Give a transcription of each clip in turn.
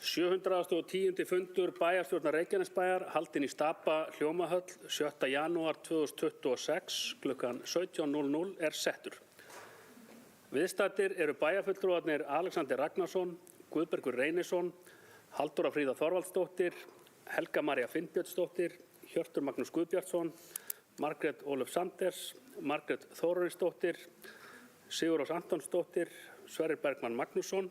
710. fundur bæjarstjórnar Reykjanesbæjar haldinn í Stapa Hljómahöll 7. janúar 2026 klukkan 17:00 settur. Viðstaddir eru bæjarfulltrúarnir Alexander Ragnarsson, Guðbergur Reynisson, Halldóra Fríða Þorvaldsdóttir, Helga María Finnbjörnsdóttir, Hjörtur Magnús Guðbjartsson, Margrét Ólöf Sanders, Margrét Þórarinsdóttir, Sigurrós Antonsdóttir, Sverrir Bergmann Magnússon,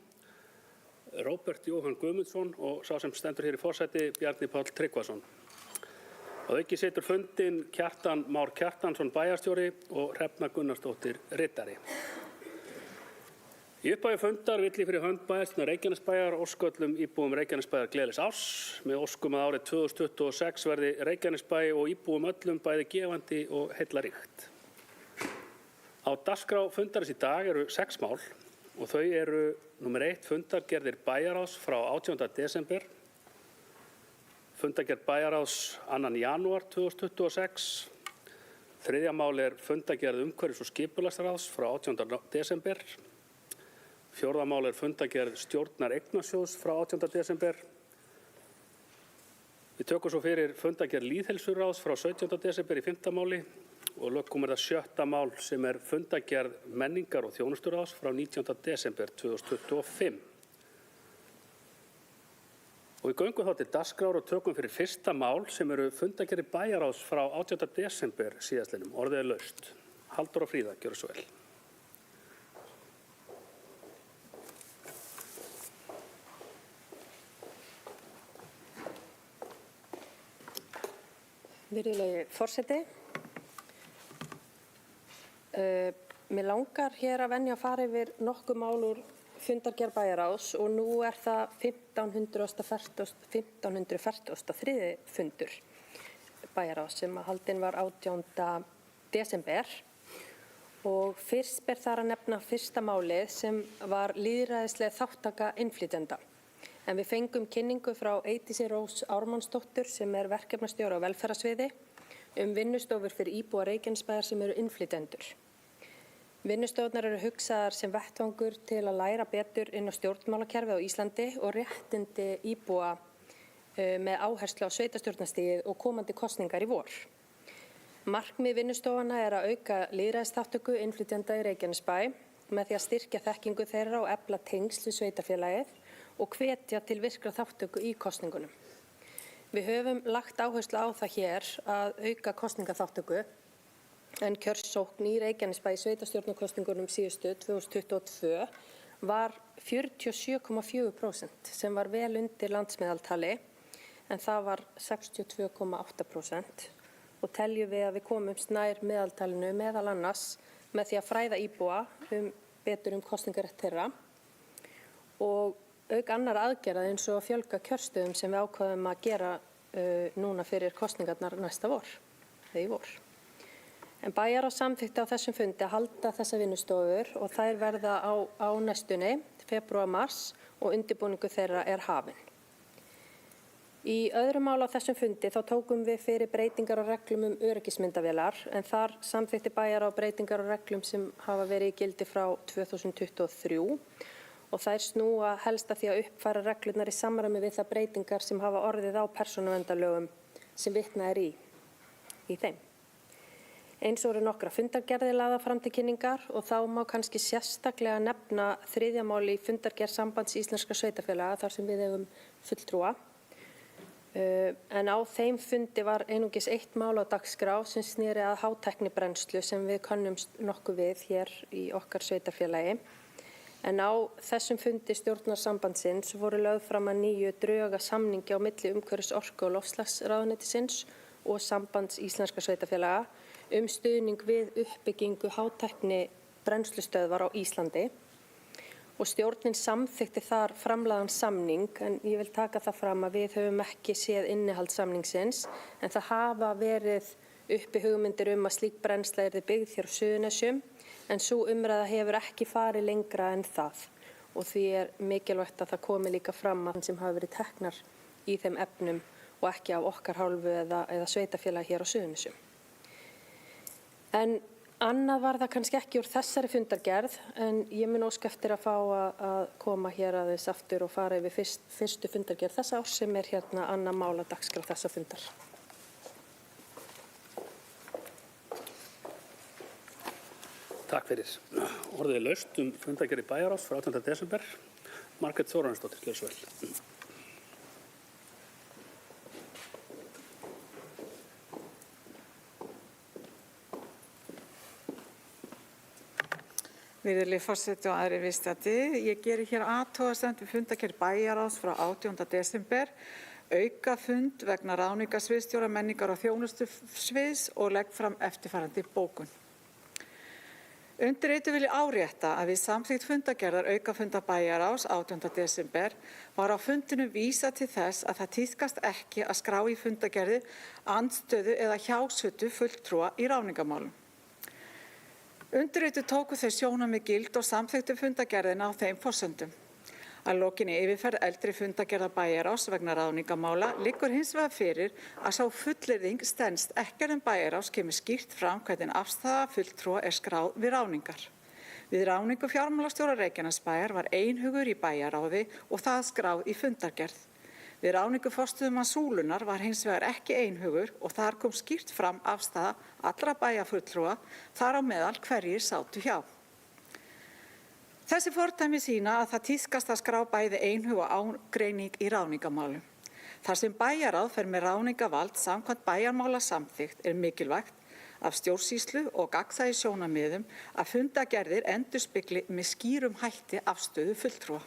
Róbert Jóhann Guðmundsson og sá sem stendur hér í forsæti Bjarni Páll Tryggvason. Að auki situr fundinn Kjartan Már Kjartansson bæjarstjóri og Hrefna Gunnarsdóttir ritari. Í upphafi fundar vill ég fyrir hönd bæjarstjórnar Reykjanesbæjar óska öllum íbúum Reykjanesbæjar gleðilegs árs með óskum að árið 2026 verði Reykjanesbæ og íbúum öllum bæði gefandi og heillaríkt. Á dagskrá fundarins í dag eru 6 mál og þau eru númer 1 fundargerðir bæjarráðs frá 18. desember, fundargerð bæjarráðs 2. janúar 2026, þriðja mál er fundargerð umhverfis- og skipulagsráðs frá 18. desember, fjórða mál er fundargerð stjórnar eignasjóðs frá 18. desember. Við tökum svo fyrir fundargerð lýðheilsuráðs frá 17. desember í 5. máli og lokum er það 7. mál sem er fundargerð menningar- og þjónusturáðs frá 19. desember 2025. Og við göngum þá til dagskrár og tökum fyrir 1. mál sem eru fundargerðir bæjarráðs frá 18. desember síðastliðnum. Orðið er laust. Halldóra Fríða, gjörðu svo vel. Virðulegi forseti. Mér langar hér að venja að fara yfir nokkuð mál úr fundargerð bæjarráðs og nú er það 1543. fundur bæjarráðs sem haldinn var 18. desember og fyrst ber þar að nefna fyrsta málið sem var lýðræðisleg þáttaka innflytjenda. En við fengum kynningu frá Eydísi Rós Ármannsdóttur sem er verkefnastjóri á velferðarsviði vinnustofur fyrir íbúa Reykjanesbæjar sem eru innflytjendur. Vinnustofurnar eru hugsaðar sem vettvangur til að læra betur inn á stjórnmálakerfið á Íslandi og réttindi íbúa með áherslu á sveitarstjórnarstigið og komandi kosningar í vor. Markmið vinnustofana er að auka lýðræðisþátttöku innflytjenda í Reykjanesbæ með því að styrkja þekkingu þeirra og efla tengsl við sveitarfélagið og hvetja til virkra þátttöku í kosningunum. Við höfum lagt áherslu á það hér að auka kosningaþátttöku en kjörsókn í Reykjanesbæ í sveitarstjórnarkosningunum síðustu 2022 var 47,4% sem var vel undir landsmeðaltali en það var 62,8% og teljum við að við komumst nær meðaltalinu meðal annars með því að fræða íbúa betur kosningarétt þeirra og auk annar aðgerða eins og að fjölga kjörstöðum sem við ákváðum að gera núna fyrir kosningarnar næsta vor, eða í vor. En bæjarráð samþykkti á þessum fundi að halda þessa vinnustofur og þær verða á næstunni, febrúar-mars og undirbúningu þeirra er hafin. Í öðru mál á þessum fundi þá tókum við fyrir breytingar á reglum öryggismyndavélar en þar samþykkti bæjarráð breytingar á reglum sem hafa verið í gildi frá 2023 og þær snúa helst að því að uppfæra reglurnar í samræmi við það breytingar sem hafa orðið á persónuverndarlögum sem vitnað er í þeim. Eins og eru nokkra fundargerðir lagðar fram til kynningar og þá má kannski sérstaklega nefna þriðja mál í fundargerð Sambands íslenskra sveitarfélaga þar sem við eigum fulltrúa. En á þeim fundi var einungis 1 mál á dagskrá sem sneri að hátæknibrennslu sem við könnumst nokkuð við hér í okkar sveitarfélagi. En á þessum fundi stjórnarsambandsins voru lögð fram að nýju drög að samningi á milli umhverfis-, orku- og loftslagsráðuneytisins og Sambands íslenskra sveitarfélaga stuðning við uppbyggingu hátæknibrennslustöðvar á Íslandi. Og stjórnin samþykkti þar framlagðan samning en ég vil taka það fram að við höfum ekki séð innihald samningsins en það hafa verið uppi hugmyndir að slík brennsla yrði byggð hér á Suðurnesjum en sú umræða hefur ekki farið lengra en það og því er mikilvægt að það komi líka fram að sem hafa verið teknar í þeim efnum og ekki af okkar hálfu eða sveitarfélag hér á Suðurnesjum. En Annað var það kannski ekki úr þessari fundargerð, en ég mun óska eftir að fá að koma hér aðeins aftur og fara yfir fyrstu fundargerð þessa árs sem hérna annað mál á dagskrá þessa fundar. Takk fyrir. Orðið laust fundargerð bæjarráðs frá 18. desember. Margrét Þórarinsdóttir, gjörðu svo vel. Virðulegi forseti og aðrir viðstaddir, ég geri hér athugasemd við fundargerð bæjarráðs frá 18. desember, aukafund vegna ráðningarsviðsstjóra menningar- og þjónustusviðs og legg fram eftirfarandi bókun. Undirrituð vil ég árétta að við samþykkt fundargerðar aukafundar bæjarráðs 18. desember var á fundinum vísað til þess að það tíðkast ekki að skrá í fundargerði andstöðu eða hjásuttu fulltrúa í ráðningamálum. Undirrituð tóku þau sjónarmið gild og samþykktu fundargerðina á þeim forsendum. Að lokinni yfirferð eldri fundargerðar bæjarráðs vegna ráðningamála liggur hins vegar fyrir að sá fullyrðing stenst ekkert bæjarráðs kemur skýrt fram hvernig afstaða fulltrúa skráð við ráðningar. Við ráðningu fjármálastjóra Reykjanesbæjar var einhugur í bæjarráði og það skráð í fundargerð. Við ráðningu forstöðumanns Súlunar var hins vegar ekki einhugur og þar kom skýrt fram afstaða allra bæjarfulltrúa, þar á meðal hverjir sátu hjá. Þessi fordæmi sýna að það tíðkast að skrá bæði einhug og ágreining í ráðningamálum. Þar sem bæjarráð fer með ráðningavald samkvæmt bæjarmála samþykkt mikilvægt af stjórnsýslu og gagnsæi sjónarmiðum að fundargerðir endurspegli með skýrum hætti afstöðu fulltrúa.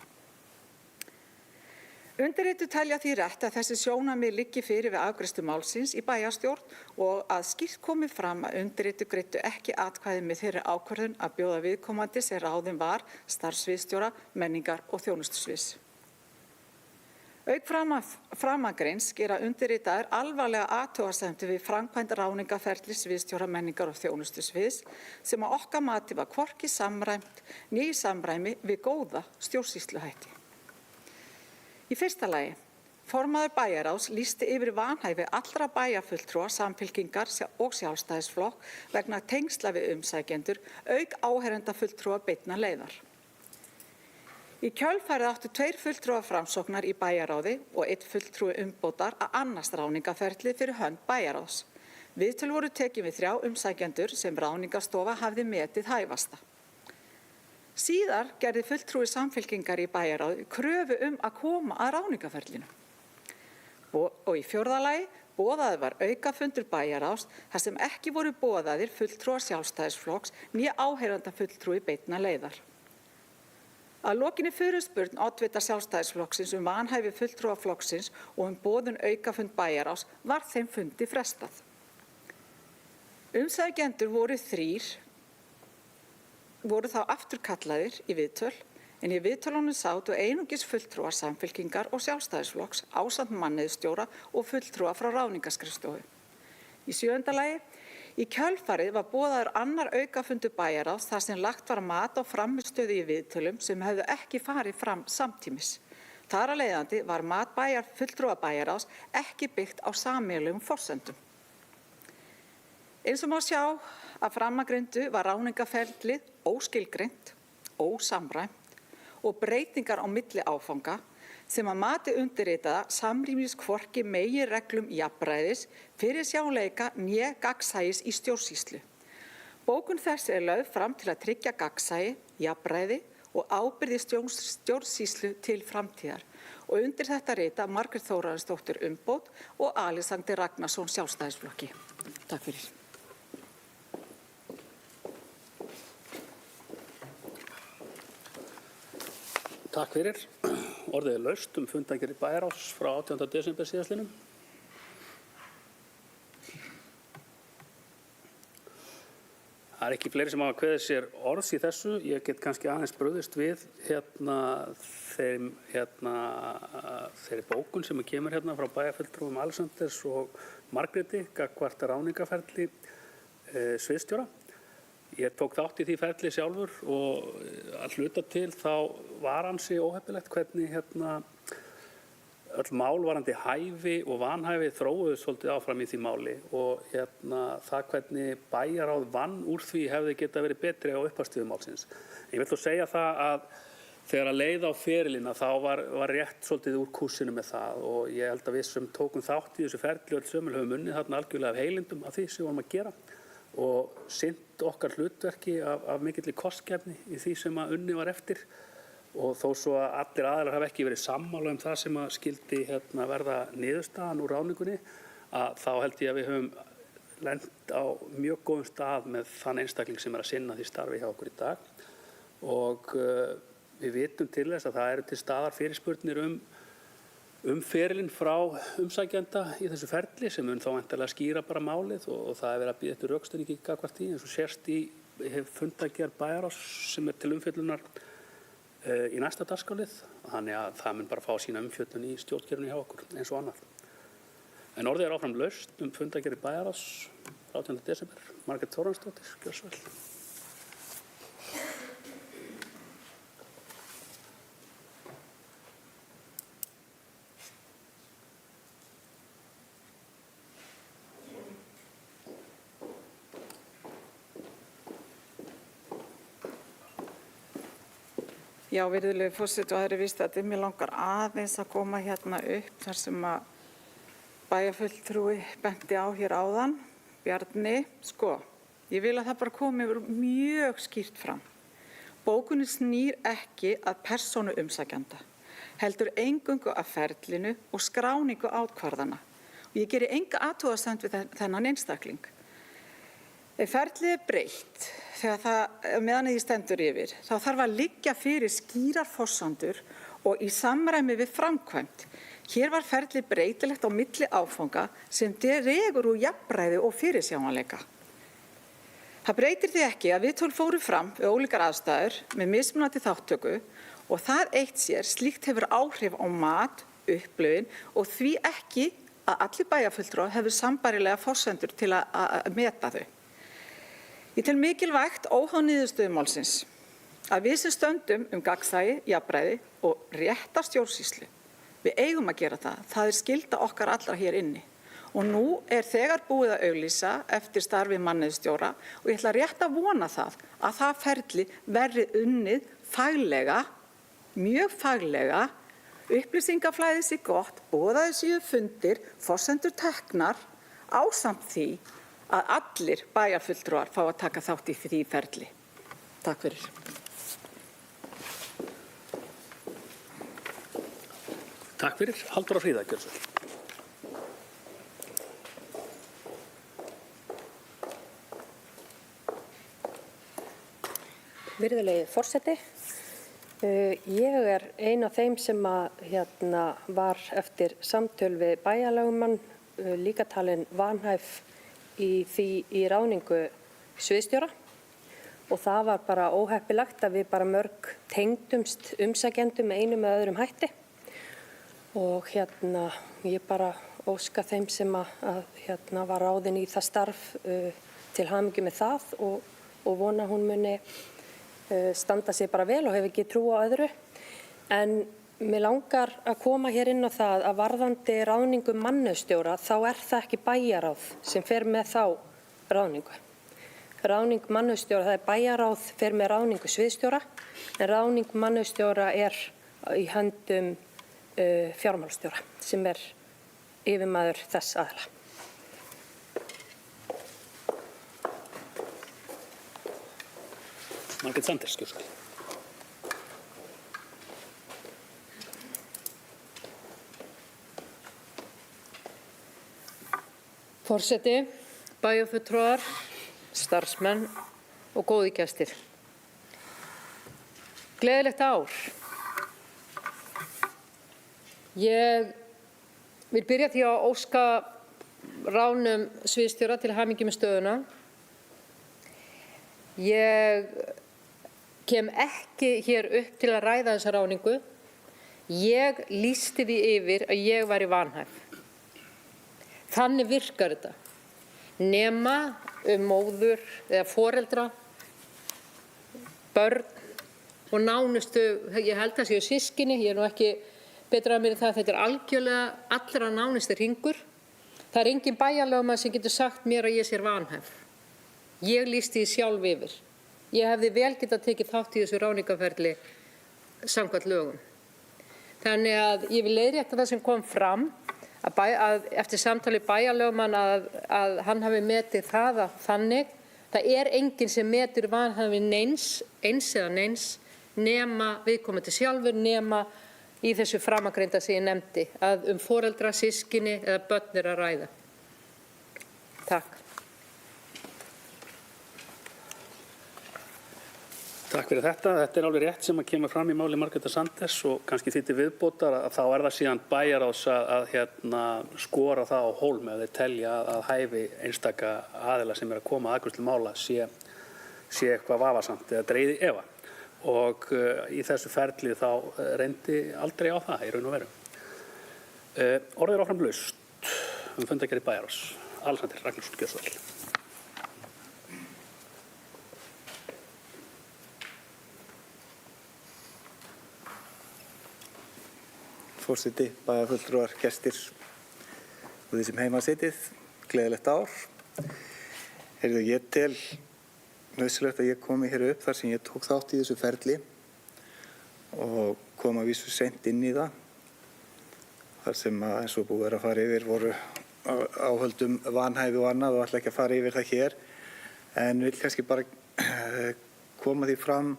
Undirrituð telja því rétt að þessi sjónarmið liggi fyrir við afgreiðslu málsins í bæjarstjórn og að skýrt komi fram að undirrituð greiddu ekki atkvæði með þeirri ákvörðun að bjóða viðkomandi sem ráðinn var starfssviðsstjóra menningar- og þjónustusviðs. Auk framangreinds gera undirritaðir alvarlega athugasemdir við framkvæmd ráðningaferlis sviðsstjóra menningar- og þjónustusviðs sem að okkar mati var hvorki samræmt né í samræmi við góða stjórnsýsluhætti. Í fyrsta lagi, formaður bæjarráðs lýsti yfir vanhæfi allra bæjarfulltrúa Samfylkingar og Sjálfstæðisflokk vegna tengsla við umsækjendur auk áherendafulltrúa beinna leiðar. Í kjölfarið áttu 2 fulltrúar Framsóknar í bæjarráði og 1 fulltrúi umbótar að annast ráðningaferli fyrir hönd bæjarráðs. Viðtöl voru tekin við 3 umsækjendur sem ráðningarstofa hafði metið hæfasta. Síðar gerði fulltrúi Samfylkingar í bæjarráði kröfu að koma að ráðningaferlinu. Og í 4. lagi boðaður var aukafundur bæjarráðs þar sem ekki voru boðaðir fulltrúar Sjálfstæðisflokks né áheyrandafulltrúi beinna leiðar. Að lokinni fyrirspurn oddvita Sjálfstæðisflokksins vanhæfi fulltrúa flokksins og boðun aukafund bæjarráðs var þeim fundi frestað. Umsækjendur voru þá afturkallaðir í viðtöl, en í viðtölunum sátu einungis fulltrúar Samfylkingar og Sjálfstæðisflokks ásamt mannauðsstjóra og fulltrúa frá ráðningarskrifstofu. Í 7. lagi, í kjölfarið var boðaður annar aukafundur bæjarráðs þar sem lagt var mat á frammistöðu í viðtölum sem hefðu ekki farið fram samtímis. Þar að leiðandi var mat fulltrúa bæjarráðs ekki byggt á sameiginlegum forsendum. Eins og má sjá að framangreindu var ráðningaferlið óskilgreint, ósamræmt og breytingar á milli áfanga sem að mati undirritaða samrýmist hvorki meginreglum jafnræðis, fyrirsjáanleika né gagnsæis í stjórnsýslu. Bókun þess lögð fram til að tryggja gagnsæi, jafnræði og ábyrgð í stjórnsýslu til framtíðar. Og undir þetta rita Margrét Þórarinsdóttir umbót og Alexander Ragnarsson Sjálfstæðisflokki. Takk fyrir. Takk fyrir. Orðið laust fundargerð bæjarráðs frá 18. desember síðastliðnum. Það ekki fleiri sem hafa kveðið sér orðs í þessu. Ég get kannski aðeins brugðist við þeirri bókun sem kemur frá bæjarfulltrúum Alexanders og Margréti gagnvart ráðningaferli sviðsstjóra. Ég tók þátt í því ferli sjálfur og að hluta til þá var ansi óheppilegt hvernig öll mál varandi hæfi og vanhæfi þróuðust svolítið áfram í því máli og það hvernig bæjarráð vann úr því hefði getað verið betri á upphafsstigum málsins. Ég vil þó segja það að þegar að leið á ferilina þá var rétt svolítið úr kúrsinu með það og ég held að við sem tókum þátt í þessu ferli öll sömul höfum unnið þarna algjörlega af heilindum af því sem við vorum að gera og sinnt okkar hlutverki af mikilli kostgæfni í því sem að unnið var eftir. Og þó svo að allir aðilar hafa ekki verið sammála það sem að skildi verða niðurstaðan úr ráðningunni, að þá held ég að við höfum lent á mjög góðum stað með þann einstakling sem að sinna því starfi hjá okkur í dag. Og við vitum til þess að það eru til staðar fyrirspurnir ferilinn frá umsækjanda í þessu ferli sem mun þá væntanlega skýra bara málið og það er verið að bíða eftir rökstuðningi gagnvart því eins og sést í fundargerð bæjarráðs sem til umfjöllunar í næsta dagskrárlið, þannig að það mun bara fá sína umfjöllun í stjórnkerfinu hjá okkur eins og annað. En orðið er áfram laust fundargerð bæjarráðs 18. desember. Margrét Þórarinsdóttir, gjörðu svo vel. Já, virðulegi forseti og aðrir viðstaddir, mér langar aðeins að koma hérna upp þar sem að bæjarfulltrúi benti á hér áðan, Bjarni. Sko, ég vil að það bara komi mjög skýrt fram. Bókunin snýr ekki að persónu umsækjanda, heldur eingöngu að ferlinu og skráningu ákvarðana. Og ég geri enga athugasemd við þennan einstakling. Ef ferlið breytt, meðan því stendur yfir, þá þarf að liggja fyrir skýrar forsendur og í samræmi við framkvæmd. Hér var ferlið breytilegt á milli áfanga sem dregur úr jafnræði og fyrirsjáanleika. Það breytir því ekki að viðtöl fóru fram við ólíkar aðstæður með mismunandi þáttöku og það eitt sér slíkt hefur áhrif á mat, upplifun og því ekki að allir bæjarfulltrúar hefur sambærilega forsendur til að meta þau. Ég tel mikilvægt óháð niðurstöðu málsins að við sem stöndum gagnsæi, jafnræði og rétta stjórnsýslu. Við eigum að gera það. Það er skylda okkar allra hér inni. Og nú er þegar búið að auglýsa eftir starfi mannauðsstjóra og ég ætla rétt að vona það að það ferli verði unnið faglega, mjög faglega, upplýsingaflæðið sé gott, boðaðir séu fundir, forsendur teknar ásamt því að allir bæjarfulltrúar fá að taka þátt í því ferli. Takk fyrir. Takk fyrir. Halldóra Fríða, gjörðu svo vel. Virðulegi forseti, ég er ein af þeim sem var eftir samtöl við bæjarlögmann líka talin vanhæf í ráðningu sviðsstjóra og það var bara óheppilegt að við bara mörg tengdumst umsækjendum með einum eða öðrum hætti og ég bara óska þeim sem að var ráðin í það starf til hamingju með það og vona hún muni standa sig bara vel og hef ekki trú á öðru. En mér langar að koma hér inn á það að varðandi ráðningu mannauðsstjóra þá er það ekki bæjarráð sem fer með þá ráðningu. Ráðning mannauðsstjóra, það er bæjarráð fer með ráðningu sviðsstjóra en ráðning mannauðsstjóra er í höndum fjármálastjóra sem er yfirmaður þess aðila. Margrét Sanders, gjörðu svo vel. Forseti, bæjarfulltrúar, starfsmenn og góðir gestir. Gleðilegt ár. Ég vil byrja því að óska ráðnum sviðsstjóra til hamingju með stöðuna. Ég kem ekki hér upp til að ræða þessa ráðningu. Ég lýsti því yfir að ég væri vanhæf. Þannig virkar þetta. Nema móður eða foreldra, börn og nánustu, ég held að séu systkini, ég er nú ekki betur að mér það að þetta er algjörlega allra nánusti hringur. Það er engin bæjarlögmaður sem getur sagt mér að ég sé vanhæf. Ég lýsti því sjálf yfir. Ég hefði vel getað tekið þátt í þessu ráðningarferli samkvæmt lögum. Þannig að ég vil leiðrétta það sem kom fram að eftir samtali bæjarlögmann að hann hafi metið það að þannig. Það er enginn sem metur vanhæfi neins, eins eða neins, nema viðkomandi sjálfur, nema í þessu framagreinda sem ég nefndi, að foreldra, systkini eða börn er að ræða. Takk. Takk fyrir þetta. Þetta er alveg rétt sem að kemur fram í máli Margrétar Sanders og kannski því til viðbótar að þá er það síðan bæjarráðs að skora það á hólm ef þeir telja að hæfi einstaka aðila sem er að koma að afgreiðslu mála sé eitthvað vafasamt eða dregið í efa. Og í þessu ferli þá reyndi aldrei á það í raun og veru. Orðið er áfram laust fundargerð bæjarráðs. Alexander Ragnarsson, gjörðu svo vel. Forseti, bæjarfulltrúar, gestir og þeir sem heima sitið, gleðilegt ár. Ég tel nauðsynlegt að ég komi hér upp þar sem ég tók þátt í þessu ferli og kom að vísu seint inn í það. Þar sem eins og búið er að fara yfir voru áhöldum vanhæfi og annað og ætla ekki að fara yfir það hér. En vil kannski bara koma því fram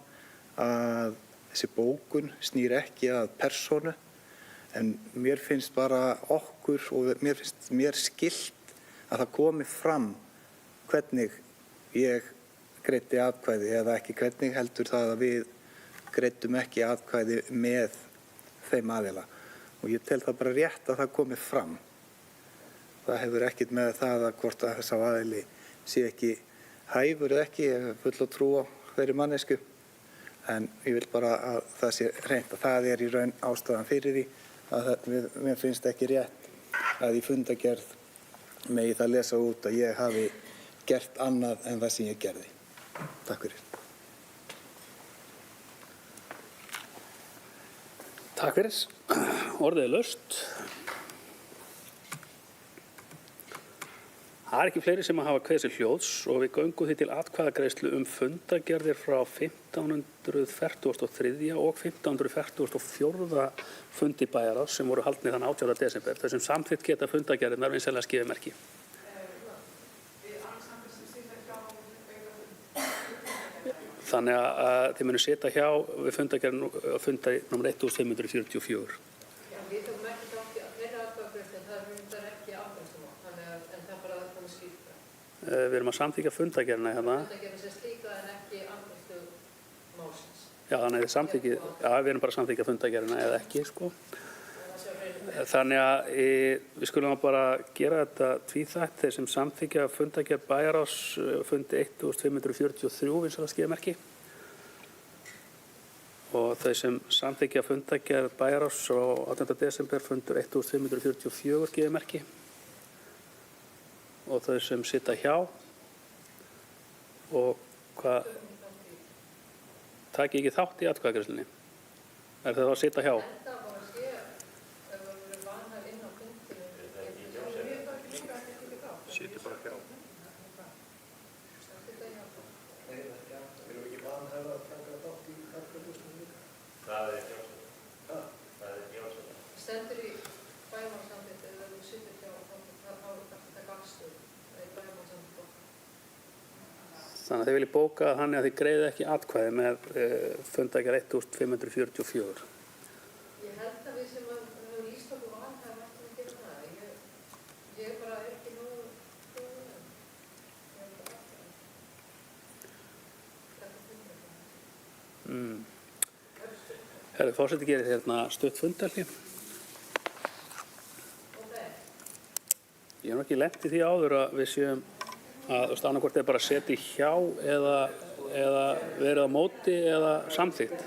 að þessi bókun snýr ekki að persónu. En mér finnst bara okkur og mér finnst mér skylt að það komi fram hvernig ég greiddi atkvæði eða ekki hvernig heldur það að við greiddum ekki atkvæði með þeim aðila. Og ég tel það bara rétt að það komi fram. Það hefur ekkert með það að hvort að þessa aðili sé ekki hæfur eða ekki, ég hef full trú á þeirri mannesku. En ég vil bara að það sé reynt að það er í raun ástæðan fyrir því að mér finnst ekki rétt að í fundargerð megi það lesa út að ég hafi gert annað en það sem ég gerði. Takk fyrir. Takk fyrir. Orðið er laust. Það er ekki fleiri sem hafa kveðið sér hljóðs og við göngum því til atkvæðagreiðslu fundargerðir frá 1543. og 1544. fundi bæjarráðs sem voru haldnir þann 18. desember. Þessum samþykkt geta fundargerðirnar vinsamlega skifið merki. Þannig að þið munum sitja hjá við fundargerðin fundar nr. 1544. Við tókum ekki þátt í þeirra atkvæðagreiðslu en það er ekki afgreiðslumál, en það bara komið skýrt. Við erum að samþykkja fundargerðina hérna. Fundargerðin sem slíka en ekki afgreiðslu málsins. Já, þannig að við erum bara að samþykkja fundargerðina eða ekki, sko. Þannig að við skulum bara gera þetta tvíþætt. Þeir sem samþykkja fundargerð bæjarráðs fundi 1543 vinsamlega skifið merki. Og þau sem samþykkja fundargerð bæjarráðs á 18. desember fundur 1544 skifið merki. Og þau sem sitja hjá og hvað taki ekki þátt í atkvæðagreiðslunni. Er það að sitja hjá? Sitja bara hjá. Stendur í bæjarmálssamþykkt eða þú situr hjá þá er þetta gangstöð eða í bæjarmálssamþykkt. Þannig að þið viljið bóka þannig að þið greiði ekki atkvæði með fundargerð 1544. Ég held að við sem höfum lýst okkur vanhæf ættum að gera það. Ég bara er ekki nógu góð. Ég er bara aftur. Herðu, forseti gerir hérna stutt fundarhlé. Ég hef ekki lent í því áður að við séum að annarkvort er bara setið hjá eða verið á móti eða samþykkt.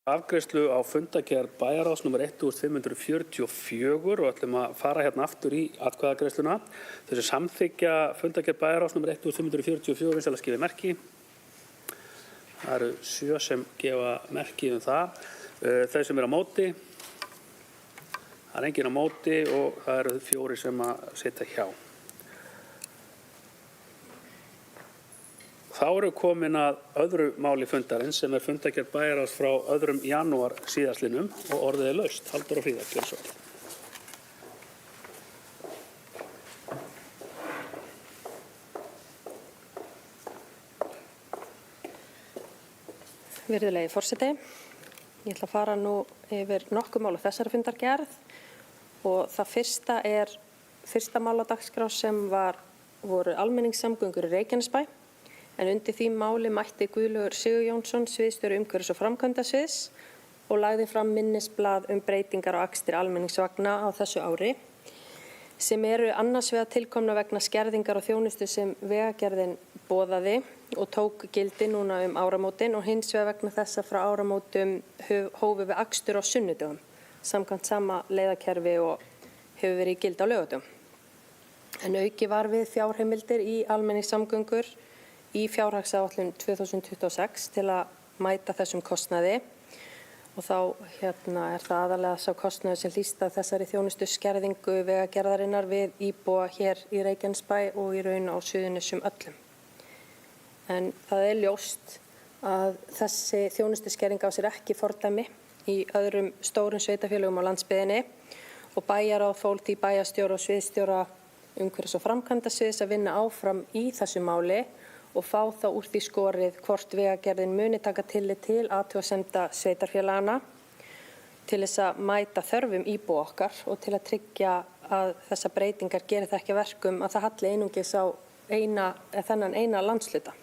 Afgreiðslu á fundargerð bæjarráðs nr. 1544 og ætlum að fara hérna aftur í atkvæðagreiðsluna. Þau sem samþykkja fundargerð bæjarráðs nr. 1544 vinsamlega skrifið merki. Það eru 7 sem gefa merki það. Þau sem eru á móti, það er enginn á móti og það eru 4 sem að sitja hjá. Þá eru komin að öðru máli fundarins sem er fundargerð bæjarráðs frá 2. janúar síðastliðnum og orðið er laust. Halldór og Fríða, gjörðu svo vel. Virðulegi forseti, ég ætla að fara nú yfir nokkuð mál á þessari fundargerð og það fyrsta mál á dagskrá sem voru almenningssamgöngur í Reykjanesbæ. En undir því máli mætti Guðlaugur Sigurjónsson, sviðsstjóri umhverfis- og framkvæmdasviðs og lagði fram minnisblað breytingar á akstri almenningsvagna á þessu ári sem eru annars vegar tilkomna vegna skerðingar og þjónustu sem Vegagerðin boðaði og tók gildi núna áramótin og hins vegar vegna þess að frá áramótum hófum við akstur á sunnudögum samkvæmt sama leiðakerfi og hefur verið í gildi á laugardögum. En auki var við fjárheimildir í almenningssamgöngur í fjárhagsáætlun 2026 til að mæta þessum kostnaði og þá er það aðalega sá kostnaður sem hlýst af þessari þjónustu skerðingu Vegagerðarinnar við íbúa hér í Reykjanesbæ og í raun á Suðurnesjum öllum. En það er ljóst að þessi þjónustu skerðing á sér ekki fordæmi í öðrum stórum sveitarfélögum á landsbyggðinni og bæjarráð fól því bæjarstjóra og sviðsstjóra umhverfis- og framkvæmdasviðs að vinna áfram í þessu máli og fá þá úr því skorið hvort Vegagerðin muni taka tillit til athugasemda sveitarfélagana til þess að mæta þörfum íbúa okkar og til að tryggja að þessar breytingar geri það ekki að verkum að það halli einungis á þennan eina landshluta.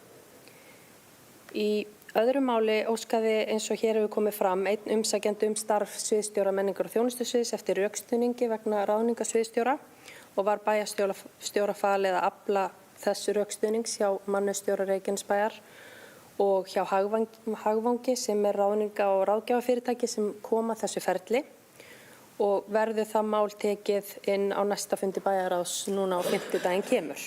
Í öðru máli óskaði eins og hér hefur komið fram einn umsækjandi starf sviðsstjóra menningar- og þjónustusviðs eftir rökstuðningi vegna ráðningar sviðsstjóra og var bæjarstjóra falið að afla þessu rökstuðnings hjá mannauðsstjóra Reykjanesbæjar og hjá Hagvangi sem er ráðninga- og ráðgjafafyrirtæki sem koma þessu ferli og verður það mál tekið inn á næsta fundi bæjarráðs núna á 5. daginn kemur.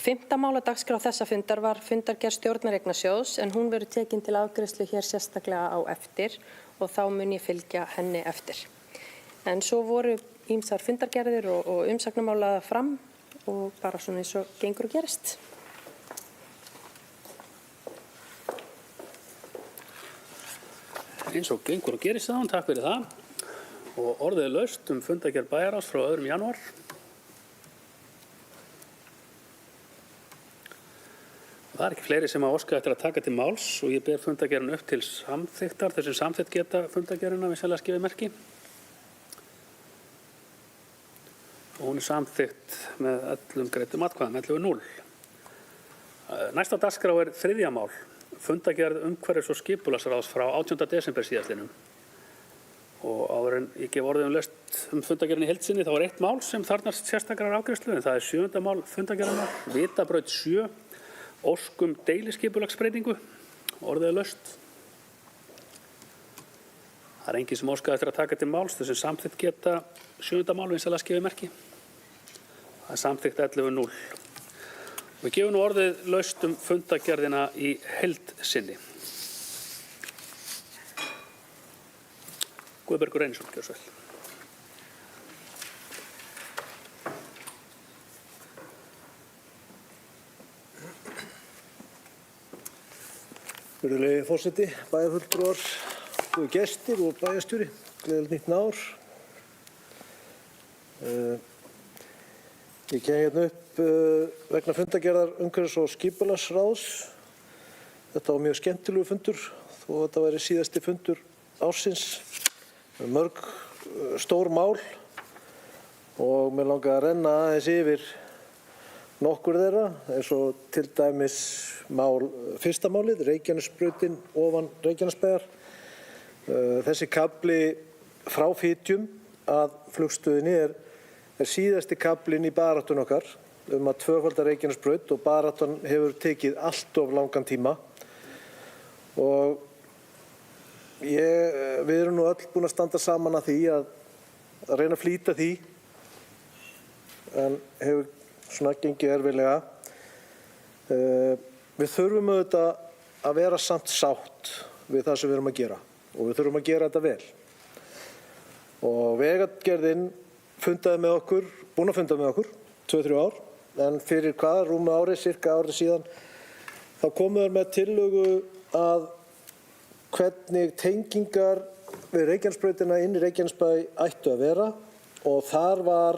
5. mál á dagskrá þessa fundar var fundargerð stjórnareignasjóðs en hún verður tekin til afgreiðslu hér sérstaklega á eftir og þá mun ég fylgja henni eftir. En svo voru ýmsar fundargerðir og umsagnamála fram og bara svona eins og gengur og gerist. Eins og gengur og gerist það, takk fyrir það. Og orðið er laust fundargerð bæjarráðs frá 2. janúar. Það er ekki fleiri sem að óska eftir að taka til máls og ég ber fundargerðin upp til samþykktar. Þeir sem samþykkt geta fundargerðina vinsamlega skrifið merki. Og hún er samþykkt með öllum greiddum atkvæðum, 11-0. Næsta dagskrá er 3. mál, fundargerð umhverfis- og skipulagsráðs frá 18. desember síðastliðnum. Og áður en ég gef orðið laust fundargerðin í heild sinni, þá er eitt mál sem þarfnast sérstakrar afgreiðslu, en það er 7. mál fundargerðarinnar, Vitabraut 7, óskum deiliskipulagsbreytingu, orðið er laust. Það er enginn sem óskaði eftir að taka til máls, þess að samþykkt geta 7. mál vinsamlega skrifið merki. Það er samþykkt 11-0. Við gefum nú orðið laust fundargerðina í heild sinni. Guðbergur Reynisson, gjörðu svo vel. Virðulegi forseti, bæjarfulltrúar, góðir gestir og bæjarstjóri, gleðilegt nýtt ár. Ég kem hérna upp vegna fundargerðar umhverfis- og skipulagsráðs. Þetta var mjög skemmtilegu fundur, þó þetta væri síðasti fundur ársins. Mörg stór mál og mér langaði að renna aðeins yfir nokkur þeirra, eins og til dæmis fyrsta málið, Reykjanesbrautin ofan Reykjanesbæjar. Þessi kafli frá Fitjum að flugstöðinni er síðasti kaflinn í baráttun okkar að tvöfalda Reykjanesbraut og baráttan hefur tekið allt of langan tíma og Við erum nú öll búin að standa saman að því að reyna að flýta því, en hefur svona gengið erfiðlega. Við þurfum auðvitað að vera samt sátt við það sem við erum að gera og við þurfum að gera þetta vel. Og Vegagerðin fundaði með okkur, búin að funda með okkur 2-3 ár, en fyrir rúmu ári, sirka ári síðan, þá komu þeir með tillögu að hvernig tengingar við Reykjanesbrautina inn í Reykjanesbæ ættu að vera og þar var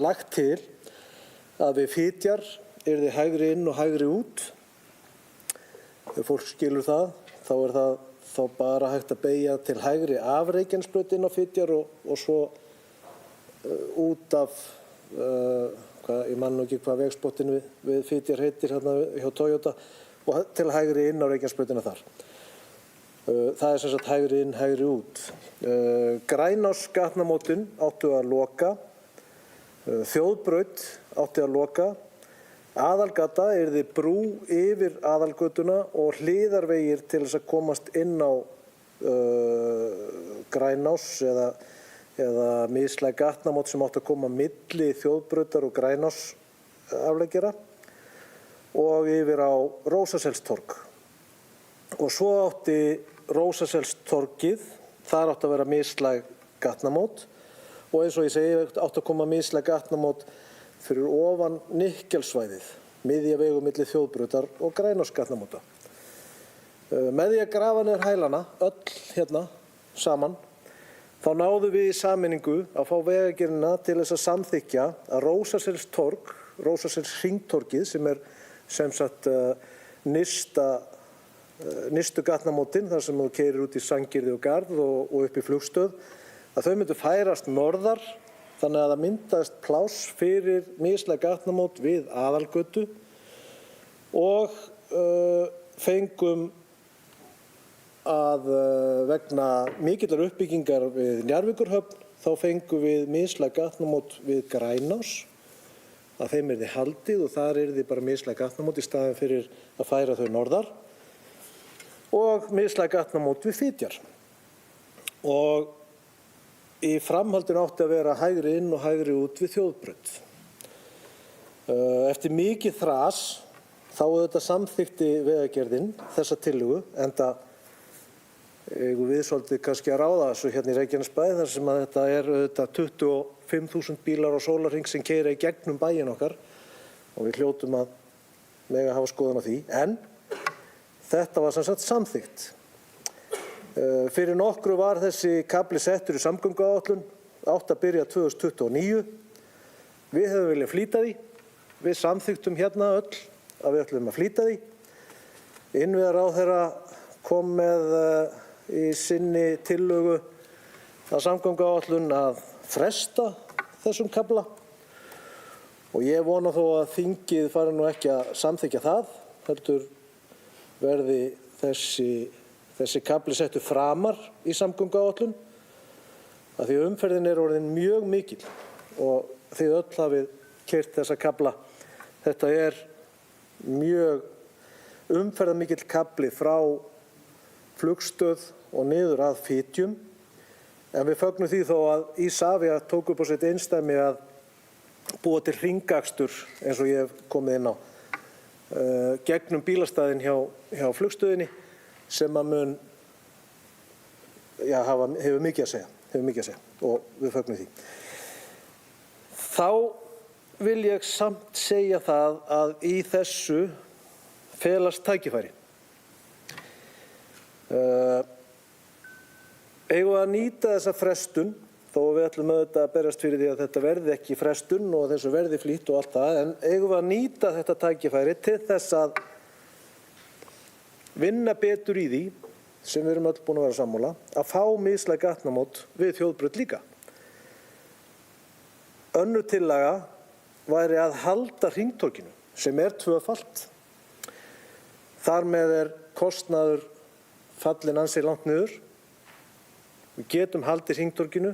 lagt til að við Fitjar yrði hægri inn og hægri út. Ef fólk skilur það, þá er það þá bara hægt að beygja til hægri af Reykjanesbraut inn á Fitjar og svo út af, ég man nú ekki hvað vegspottin við Fitjar heitir hérna hjá Toyota, og til hægri inn á Reykjanesbrautina þar. Það er sem sagt hægri inn, hægri út. Grænás gatnamótin áttu að loka, Þjóðbraut átti að loka, aðalgata yrði brú yfir aðalgötuna og hliðarvegir til þess að komast inn á Grænás eða mislæg gatnamót sem átti að koma milli Þjóðbrautar og Grænás afleggjara og yfir á Rósaselstorg. Og svo átti Rósaselstorgið, þar átti að vera mislæg gatnamót og eins og ég segi átti að koma mislæg gatnamót fyrir ofan Nikkelsvæðið, miðja vegu milli Þjóðbrautar og Grænás gatnamóta. Með því að grafa niður hælana, öll hérna saman, þá náðum við í sameiningu að fá Vegagerðina til þess að samþykkja að Rósaselstorg, Rósaselsringtorgið sem er sem sagt nyrstu gatnamótin, þar sem þú keyrir út í Sandgerði og Garð og upp í Flugstöð, að þau myndu færast norðar þannig að það myndaðist pláss fyrir mislæg gatnamót við aðalgötu og fengum að vegna mikillar uppbyggingar við Njarðvíkurhöfn þá fengum við mislæg gatnamót við Grænás, að þeim yrði haldið og þar yrði bara mislæg gatnamót í staðinn fyrir að færa þau norðar og mislæg gatnamót við Fitjar. Og í framhaldinu átti að vera hægri inn og hægri út við Þjóðbraut. Eftir mikið þras þá auðvitað samþykkti Vegagerðin þessa tillögu, enda eigum við svolítið kannski að ráða þessu hérna í Reykjanesbæ þar sem að þetta er auðvitað 25.000 bílar á sólarhring sem keyra í gegnum bæinn okkar og við hljótum að mega hafa skoðun á því, en þetta var sem sagt samþykkt. Fyrir nokkru var þessi kafli settur í samgönguáætlun, átti að byrja 2029. Við hefðum viljað flýta því. Við samþykktum hérna öll að við ætlum að flýta því. Innviðaráðherra kom með í sinni tillögu að samgönguáætlun að fresta þessum kafla og ég vona þó að þingið fari nú ekki að samþykkja það, heldur verði þessi kafli settur framar í samgönguáætlun af því að umferðin er orðin mjög mikil og þið öll hafið keyrt þessa kafla. Þetta er mjög umferðarmikill kafli frá Flugstöð og niður að Fitjum, en við fögnum því þó að Isavia tók upp á sitt einsdæmi að búa til hringakstur eins og ég hef komið inn á gegnum bílastæðin hjá Flugstöðinni sem að mun hefur mikið að segja og við fögnum því. Þá vil ég samt segja það að í þessu felast tækifæri. Eigum við að nýta þessa frestun, þó við ætlum auðvitað að berjast fyrir því að þetta verði ekki frestun og þessu verði flýtt og allt það, en eigum við að nýta þetta tækifæri til þess að vinna betur í því, sem við erum öll búin að vera sammála, að fá mislæg gatnamót við Þjóðbraut líka. Önnur tillaga væri að halda hringtorginu, sem er tvöfalt. Þar með er kostnaður fallinn ansi langt niður. Við getum haldið hringtorginu.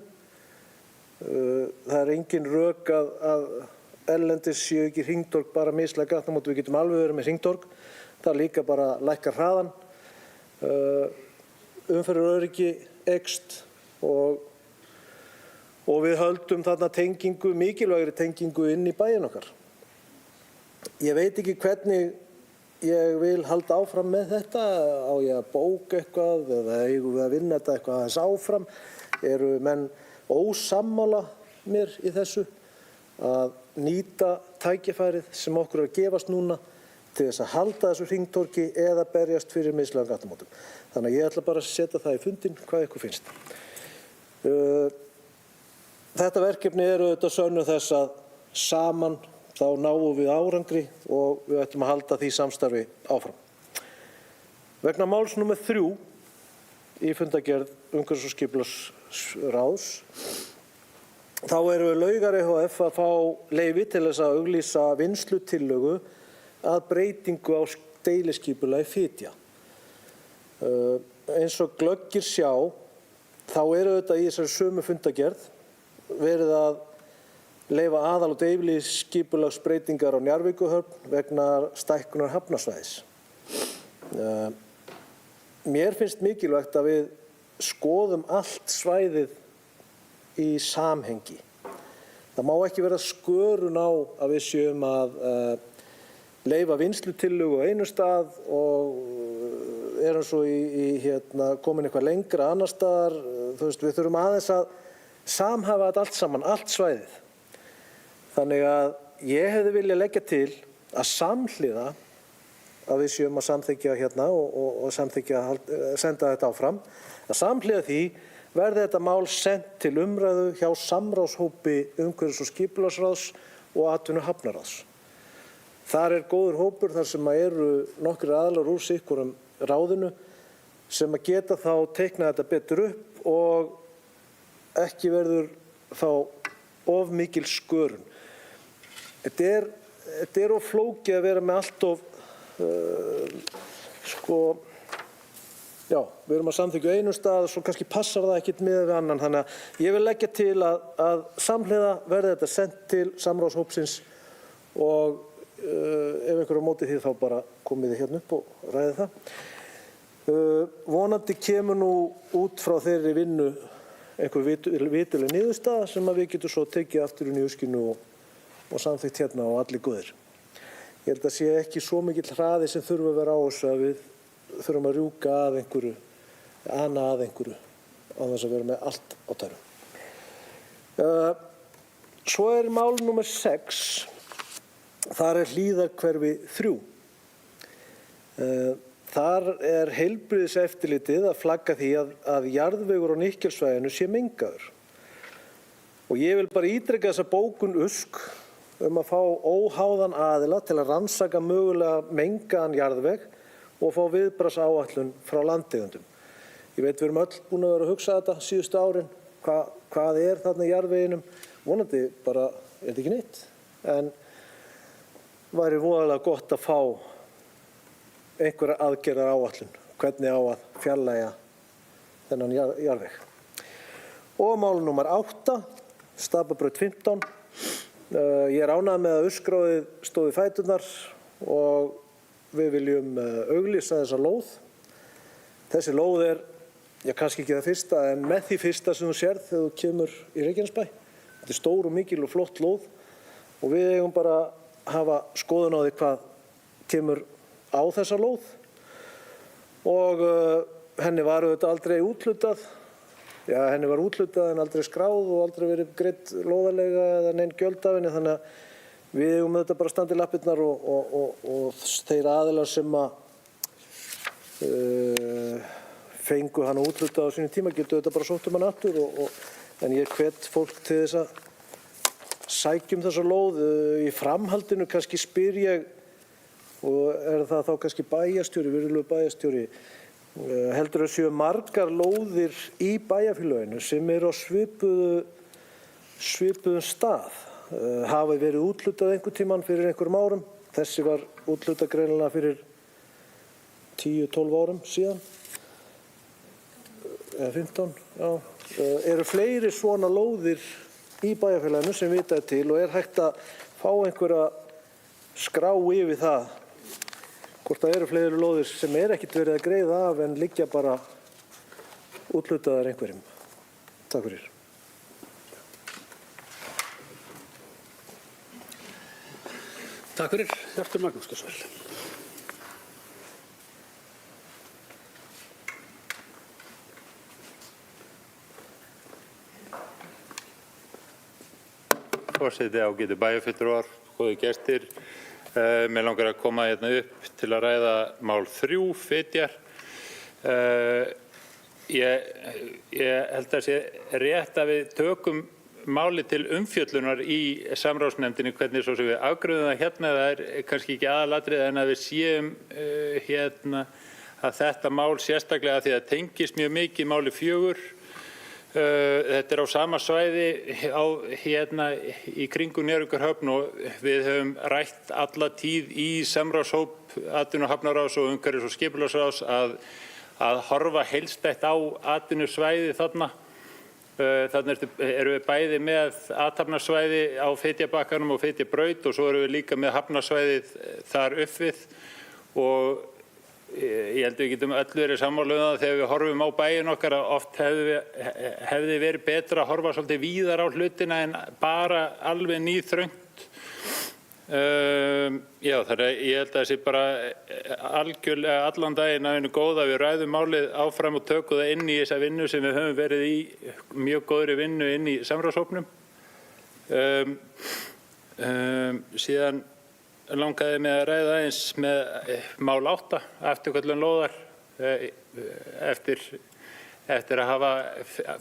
Það er engin rök að erlendis séu ekki hringtorg bara mislæg gatnamót, við getum alveg verið með hringtorg. Það líka bara lækkar hraðan umferðaröryggi eykst og við höldum þarna tengingu, mikilvægri tengingu inn í bæinn okkar. Ég veit ekki hvernig ég vil halda áfram með þetta. Á ég að bóka eitthvað eða eigum við að vinna þetta eitthvað aðeins áfram? Eru menn ósammála mér í þessu að nýta tækifærið sem okkur er að gefast núna til þess að halda þessu hringtorgi eða berjast fyrir mislægum gatnamótum. Þannig að ég ætla bara að setja það í fundinn hvað ykkur finnst. Þetta verkefni er auðvitað sönnun þess að saman þá náum við árangri og við ætlum að halda því samstarfi áfram. Vegna máls númer 3 í fundargerð umhverfis- og skipulagsráðs þá erum við Laugar EHF að fá leyfi til þess að auglýsa vinnslutillögu að breytingu á deiliskipulagi Fitja. Eins og glöggir sjá þá eru auðvitað í þessari sömu fundargerð verið að leyfa aðal- og deiliskipulagsbreytingar á Njarðvíkurhöfn vegna stækkunar hafnarsvæðis. Mér finnst mikilvægt að við skoðum allt svæðið í samhengi. Það má ekki vera skörun á að við séum að leyfa vinnslutillögu á einum stað og erum svo komin eitthvað lengra annar staðar. Við þurfum aðeins að samhafa þetta allt saman, allt svæðið. Þannig að ég hefði viljað leggja til að samhliða að við séum að samþykkja hérna og samþykkja að senda þetta áfram, að samhliða því verði þetta mál sent til umræðu hjá samráðshópi umhverfis- og skipulagsráðs og atvinnuhafnaráðs. Þar er góður hópur þar sem eru nokkrir aðilar úr sitthvorum ráðinu sem að geta þá teiknað þetta betur upp og ekki verður þá of mikil skörun. Þetta er of flókið að vera með allt of við erum að samþykkja á einum stað og svo kannski passar það ekkert miðað við annan. Þannig að ég vil leggja til að samhliða verði þetta sent til samráðshópsins og ef einhver á móti því þá bara komið þið hérna upp og ræðið það. Vonandi kemur nú út frá þeirri vinnu einhver vituleg niðurstaða sem að við getum svo tekið aftur í nýjuskinu og samþykkt hérna og allir góðir. Ég held að sé ekki svo mikill hraði sem þurfa að vera á þessu að við þurfum að rjúka að einhverju, ana að einhverju á þess að vera með allt á tæru. Svo er mál númer 6. Þar er Hlíðarhverfi 3. Þar er heilbrigðiseftirlitið að flagga því að jarðvegur á Nikkelsvæðinu sé mengaður. Og ég vil bara ítreka þessa bókun USK að fá óháðan aðila til að rannsaka mögulega mengaðan jarðveg og fá viðbragðsáætlun frá landeigendum. Ég veit við erum öll búin að vera að hugsa þetta síðustu árin, hvað er þarna í jarðveginum, vonandi bara er þetta ekki neitt, en væri voðalega gott að fá einhverja aðgerðaráætlun, hvernig á að fjarlægja þennan jarðveg. Og mál númer 8, Stapabraut 15. Ég er ánægður með að uppskráið stóði fæturnar og við viljum auglýsa þessa lóð. Þessi lóð er, kannski ekki það fyrsta, en með því fyrsta sem þú sérð þegar þú kemur í Reykjanesbæ. Þetta er stór og mikil og flott lóð og við eigum bara að hafa skoðun á því hvað kemur á þessa lóð. Og henni var auðvitað aldrei úthlutað. Henni var úthlutað en aldrei skráð og aldrei verið greidd lóðarleiga eða nein gjöld af henni, þannig að við eigum auðvitað bara að standa í lappirnar og þeir aðilar sem að fengu hann úthlutað á sínum tíma getur auðvitað bara sótt hann aftur en ég hvet fólk til þess að sækjum þessa lóð. Í framhaldinu kannski spyr ég, og er það þá kannski bæjarstjóri, virðulegur bæjarstjóri, heldur að séu margar lóðir í bæjarfélaginu sem eru á svipuðum stað. Hafa verið úthlutað einhvern tímann fyrir einhverjum árum. Þessi var úthlutað greinilega fyrir 10-12 árum síðan. Eða 15, já. Eru fleiri svona lóðir í bæjarfélaginu sem vitað til og er hægt að fá einhverja skrá yfir það hvort það eru fleiri lóðir sem ekkert verið að greiða af en liggja bara úthlutaðar einhverjum. Takk fyrir. Takk fyrir, Hjörtur Magnús Gersvel. Forseti, ágætu bæjarfulltrúar, góðir gestir. Mér langar að koma hérna upp til að ræða mál 3, Fitjar. Ég held að sé rétt að við tökum máli til umfjöllunar í samráðsnefndinni, hvernig svo sem við afgreiðum það hérna. Það er kannski ekki aðalatriði en að við séum hérna að þetta mál sérstaklega því að tengist mjög mikið máli 4. Þetta á sama svæði hérna í kringum Njarðvíkurhöfn og við höfum rætt alla tíð í samráðshóp atvinnu- og hafnaráðs og umhverfis- og skipulagsráðs að horfa heildstætt á atvinnusvæði þarna. Þarna erum við bæði með athafnasvæði á Fitjabakkanum og Fitjabraut og svo erum við líka með hafnasvæðið þar upp við og ég held að við getum öll verið sammála um það þegar við horfum á bæinn okkar að oft hefði verið betra að horfa svolítið víðar á hlutina en bara alveg nýþröngt. Já, þannig að ég held að það sé bara algjörlega allan daginn að einu góð að við ræðum málið áfram og tökum það inn í þessa vinnu sem við höfum verið í mjög góðri vinnu inn í samráðshópnum. Síðan langaði mig að ræða eins með mál 8, afturköllun lóðar, eftir að hafa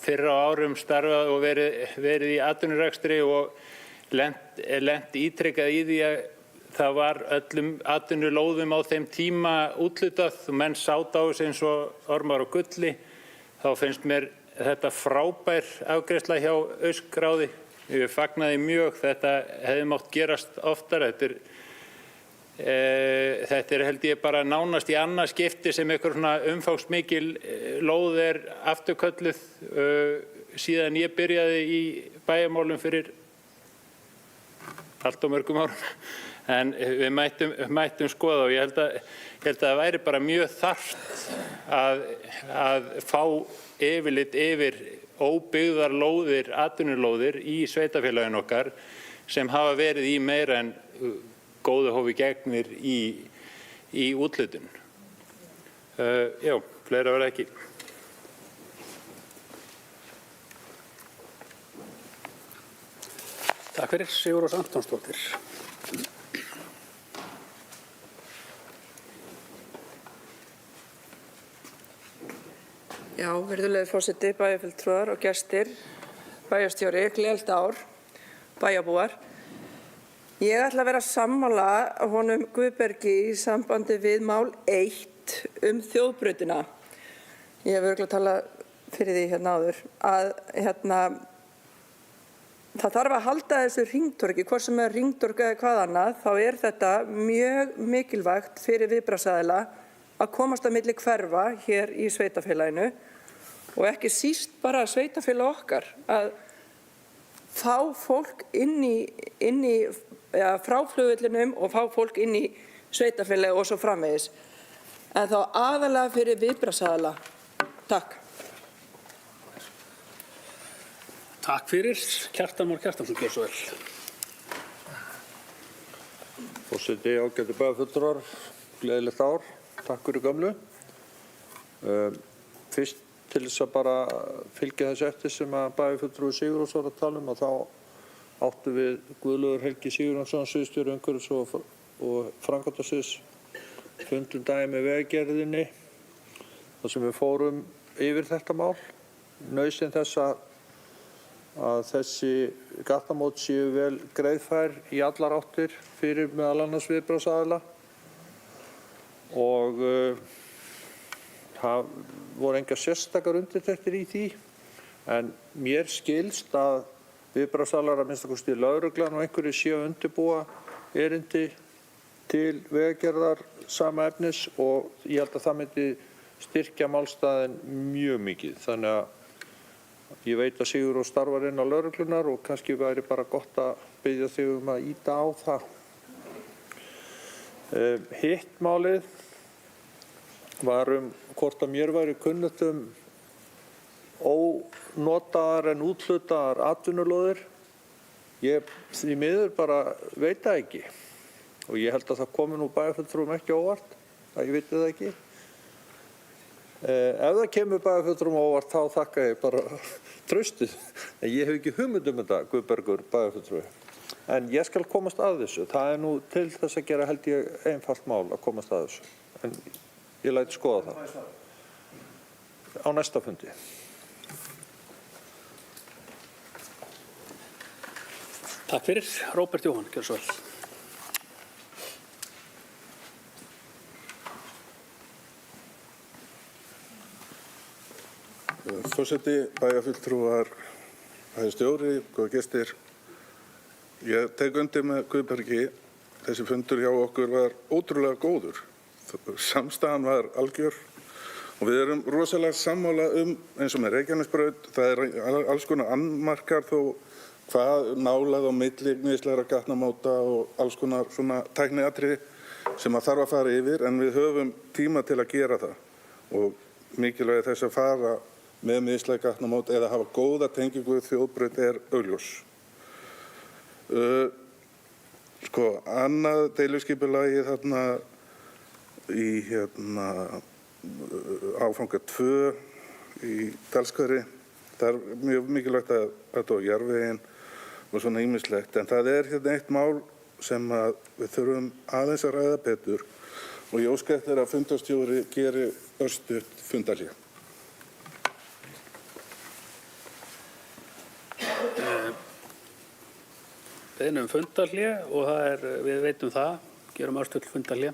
fyrr á árum starfað og verið í atvinnurekstri og lent ítrekkað í því að það var öllum atvinnulóðum á þeim tíma úthlutað og menn sátu á þessu eins og ormar og gulli. Þá finnst mér þetta frábær afgreiðsla hjá Austgráði. Ég fagnaði mjög, þetta hefði mátt gerast oftar. Þetta held ég bara nánast í annað skipti sem einhver svona umfangsmikil lóð afturkölluð síðan ég byrjaði í bæjarmálum fyrir allt og mörgum árum. En við mættum skoða og ég held að það væri bara mjög þarft að fá yfirlit yfir óbyggðar lóðir, atvinnulóðir í sveitarfélaginu okkar sem hafa verið í meira en góðu hófi gegnir í úthlutun. Já, fleira verða ekki. Takk fyrir, Sigurrós Antonsdóttir. Já, virðulegi forseti, bæjarfulltrúar og gestir, bæjarstjóri, gleðilegt ár, bæjarbúar. Ég ætla að vera sammála honum Guðbergi í sambandi við mál 1 þjóðbrautina. Ég hef örugglega talað fyrir því hérna áður að það þarf að halda þessu hringtorgi, hvort sem er hringtorg eða hvað annað, þá er þetta mjög mikilvægt fyrir viðbragðsaðila að komast á milli hverfa hér í sveitarfélaginu og ekki síst bara sveitarfélag okkar að fá fólk inn í frá flugvellinum og fá fólk inn í sveitarfélagi og svo framvegis. En þá aðalega fyrir viðbragðsaðila. Takk. Takk fyrir, Kjartan Már Kjartansson, gjörðu svo vel. Forseti, ágætu bæjarfulltrúar, gleðilegt ár. Takk fyrir gömlu. Fyrst til þess að bara fylgja þess eftir sem að bæjarfulltrúi Sigurrós var að tala um og þá áttu við Guðlaugur Helgi Sigurjónsson, sviðsstjóri umhverfis- og framkvæmdasviðs fundum daginn með Vegagerðinni þar sem við fórum yfir þetta mál. Nauðsyn þess að þessi gatnamót séu vel greiðfær í allar áttir fyrir meðal annars viðbragðsaðila og það voru engar sérstakar undirtektir í því en mér skilst að viðbragðsaðilar að minnsta kosti lögreglan og einhverjir séu að undirbúa erindi til Vegagerðar sama efnis og ég held að það myndi styrkja málstaðinn mjög mikið. Þannig að ég veit að Sigurrós starfar inn á lögreglunar og kannski væri bara gott að biðja þig að ýta á það. Hitt málið var hvort að mér væri kunnugt ónotaðar en úthlutaðar atvinnulóðir. Ég því miður bara veit það ekki og ég held að það komi nú bæjarfulltrúum ekki á óvart, að ég viti það ekki. Ef það kemur bæjarfulltrúum á óvart þá þakka ég bara traustið, en ég hef ekki hugmynd um þetta, Guðbergur bæjarfulltrúi. En ég skal komast að þessu, það er nú til þess að gera held ég einfalt mál að komast að þessu, en ég læt skoða það á næsta fundi. Takk fyrir. Róbert Jóhann, gjörðu svo vel. Forseti, bæjarfulltrúar, bæjarstjóri, góða gestir. Ég tek undir með Guðbergi. Þessi fundur hjá okkur var ótrúlega góður. Samstaðan var algjör og við erum rosalega sammála eins og með Reykjanesbraut. Það er alls konar annmarkar þó hvað nálað á milli mislægra gatnamóta og alls konar svona tækniatriði sem að þarf að fara yfir, en við höfum tíma til að gera það og mikilvægi þess að fara með mislæg gatnamót eða hafa góða tengingu við þjóðbraut er augljós. Annað deiliskipulagi þarna í áfanga 2 í Dalskverri, það er mjög mikilvægt að þetta á jarðveginn og svona ýmislegt, en það er eitt mál sem við þurfum aðeins að ræða betur og ég óska eftir að fundarstjóri geri örstutt fundarhlé. Beiðni fundarhlé og við veitum það, gerum örstutt fundarhlé.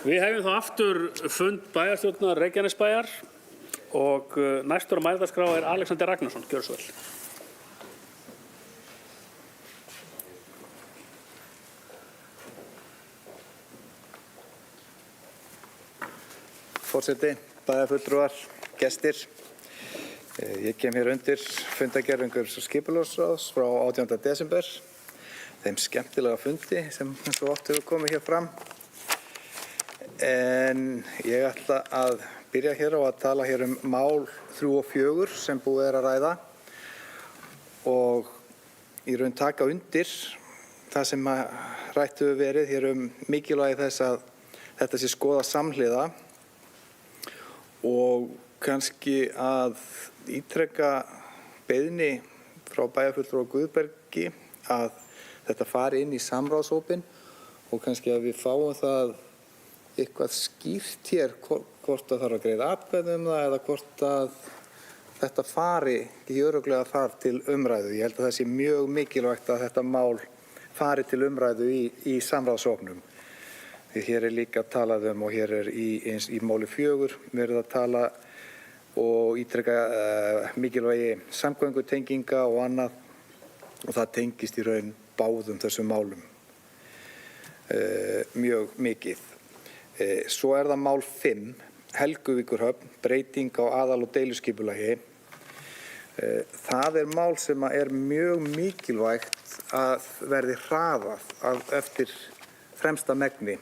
Við hefum þá aftur fund bæjarstjórnar Reykjanesbæjar og næstur á mælendaskrá er Alexander Ragnarsson. Gjörðu svo vel. Forseti, bæjarfulltrúar, gestir. Ég kem hér undir fundargerð umhverfis- og skipulagsráðs frá 18. desember. Þeim skemmtilega fundi sem svo oft hefur komið hér fram. En ég ætla að byrja hér á að tala hér mál 3 og 4 sem búið að ræða og í raun taka undir það sem rætt hefur verið hér mikilvægi þess að þetta sé skoða samhliða og kannski að ítreka beiðni frá bæjarfulltrúa Guðbergi að þetta fari inn í samráðshópinn og kannski að við fáum það eitthvað skýrt hér hvort það þarf að greiða atkvæði það eða hvort að þetta fari ekki örugglega þar til umræðu. Ég held að það sé mjög mikilvægt að þetta mál fari til umræðu í samráðshópnum. Því hér er líka talað og hér er í máli 4 verið að tala og ítreka mikilvægi samgöngutenginga og annað og það tengist í raun báðum þessum málum mjög mikið. Svo er það mál 5, Helguvíkurhöfn, breyting á aðal- og deiluskipulagi. Það er mál sem er mjög mikilvægt að verði hraðað eftir fremsta megni.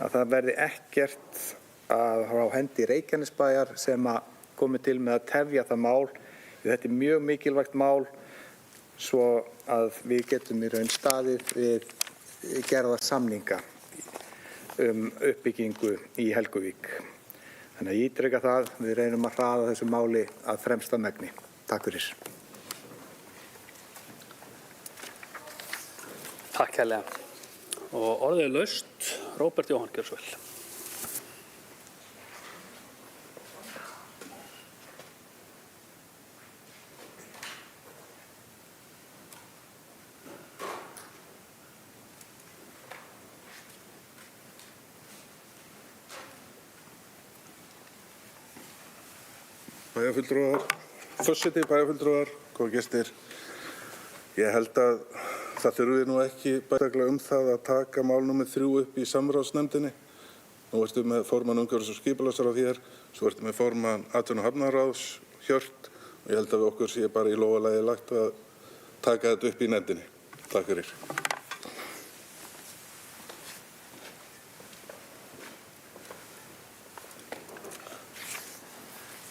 Að það verði ekkert á hendi Reykjanesbæjar sem að komi til með að tefja það mál. Þetta er mjög mikilvægt mál svo að við getum í raun staðið við gerða samninga uppbyggingu í Helguvík. Þannig að ég ítreka það, við reynum að hraða þessu máli að fremsta megni. Takk fyrir. Takk hérlega. Og orðið er laust. Róbert Jóhann, gjörðu svo vel. Bæjarfulltrúar, forseti, bæjarfulltrúar, góða gestir. Ég held að það þurfi nú ekki bæjarlega það að taka mál númer 3 upp í samráðsnefndinni. Nú ertu með formann umhverfis- og skipulagsráð hér, svo ertu með formann atvinnu- og hafnaráðs, Hjört, og ég held að við okkur sé bara í lófalagi lagt að taka þetta upp í nefndinni. Takk fyrir.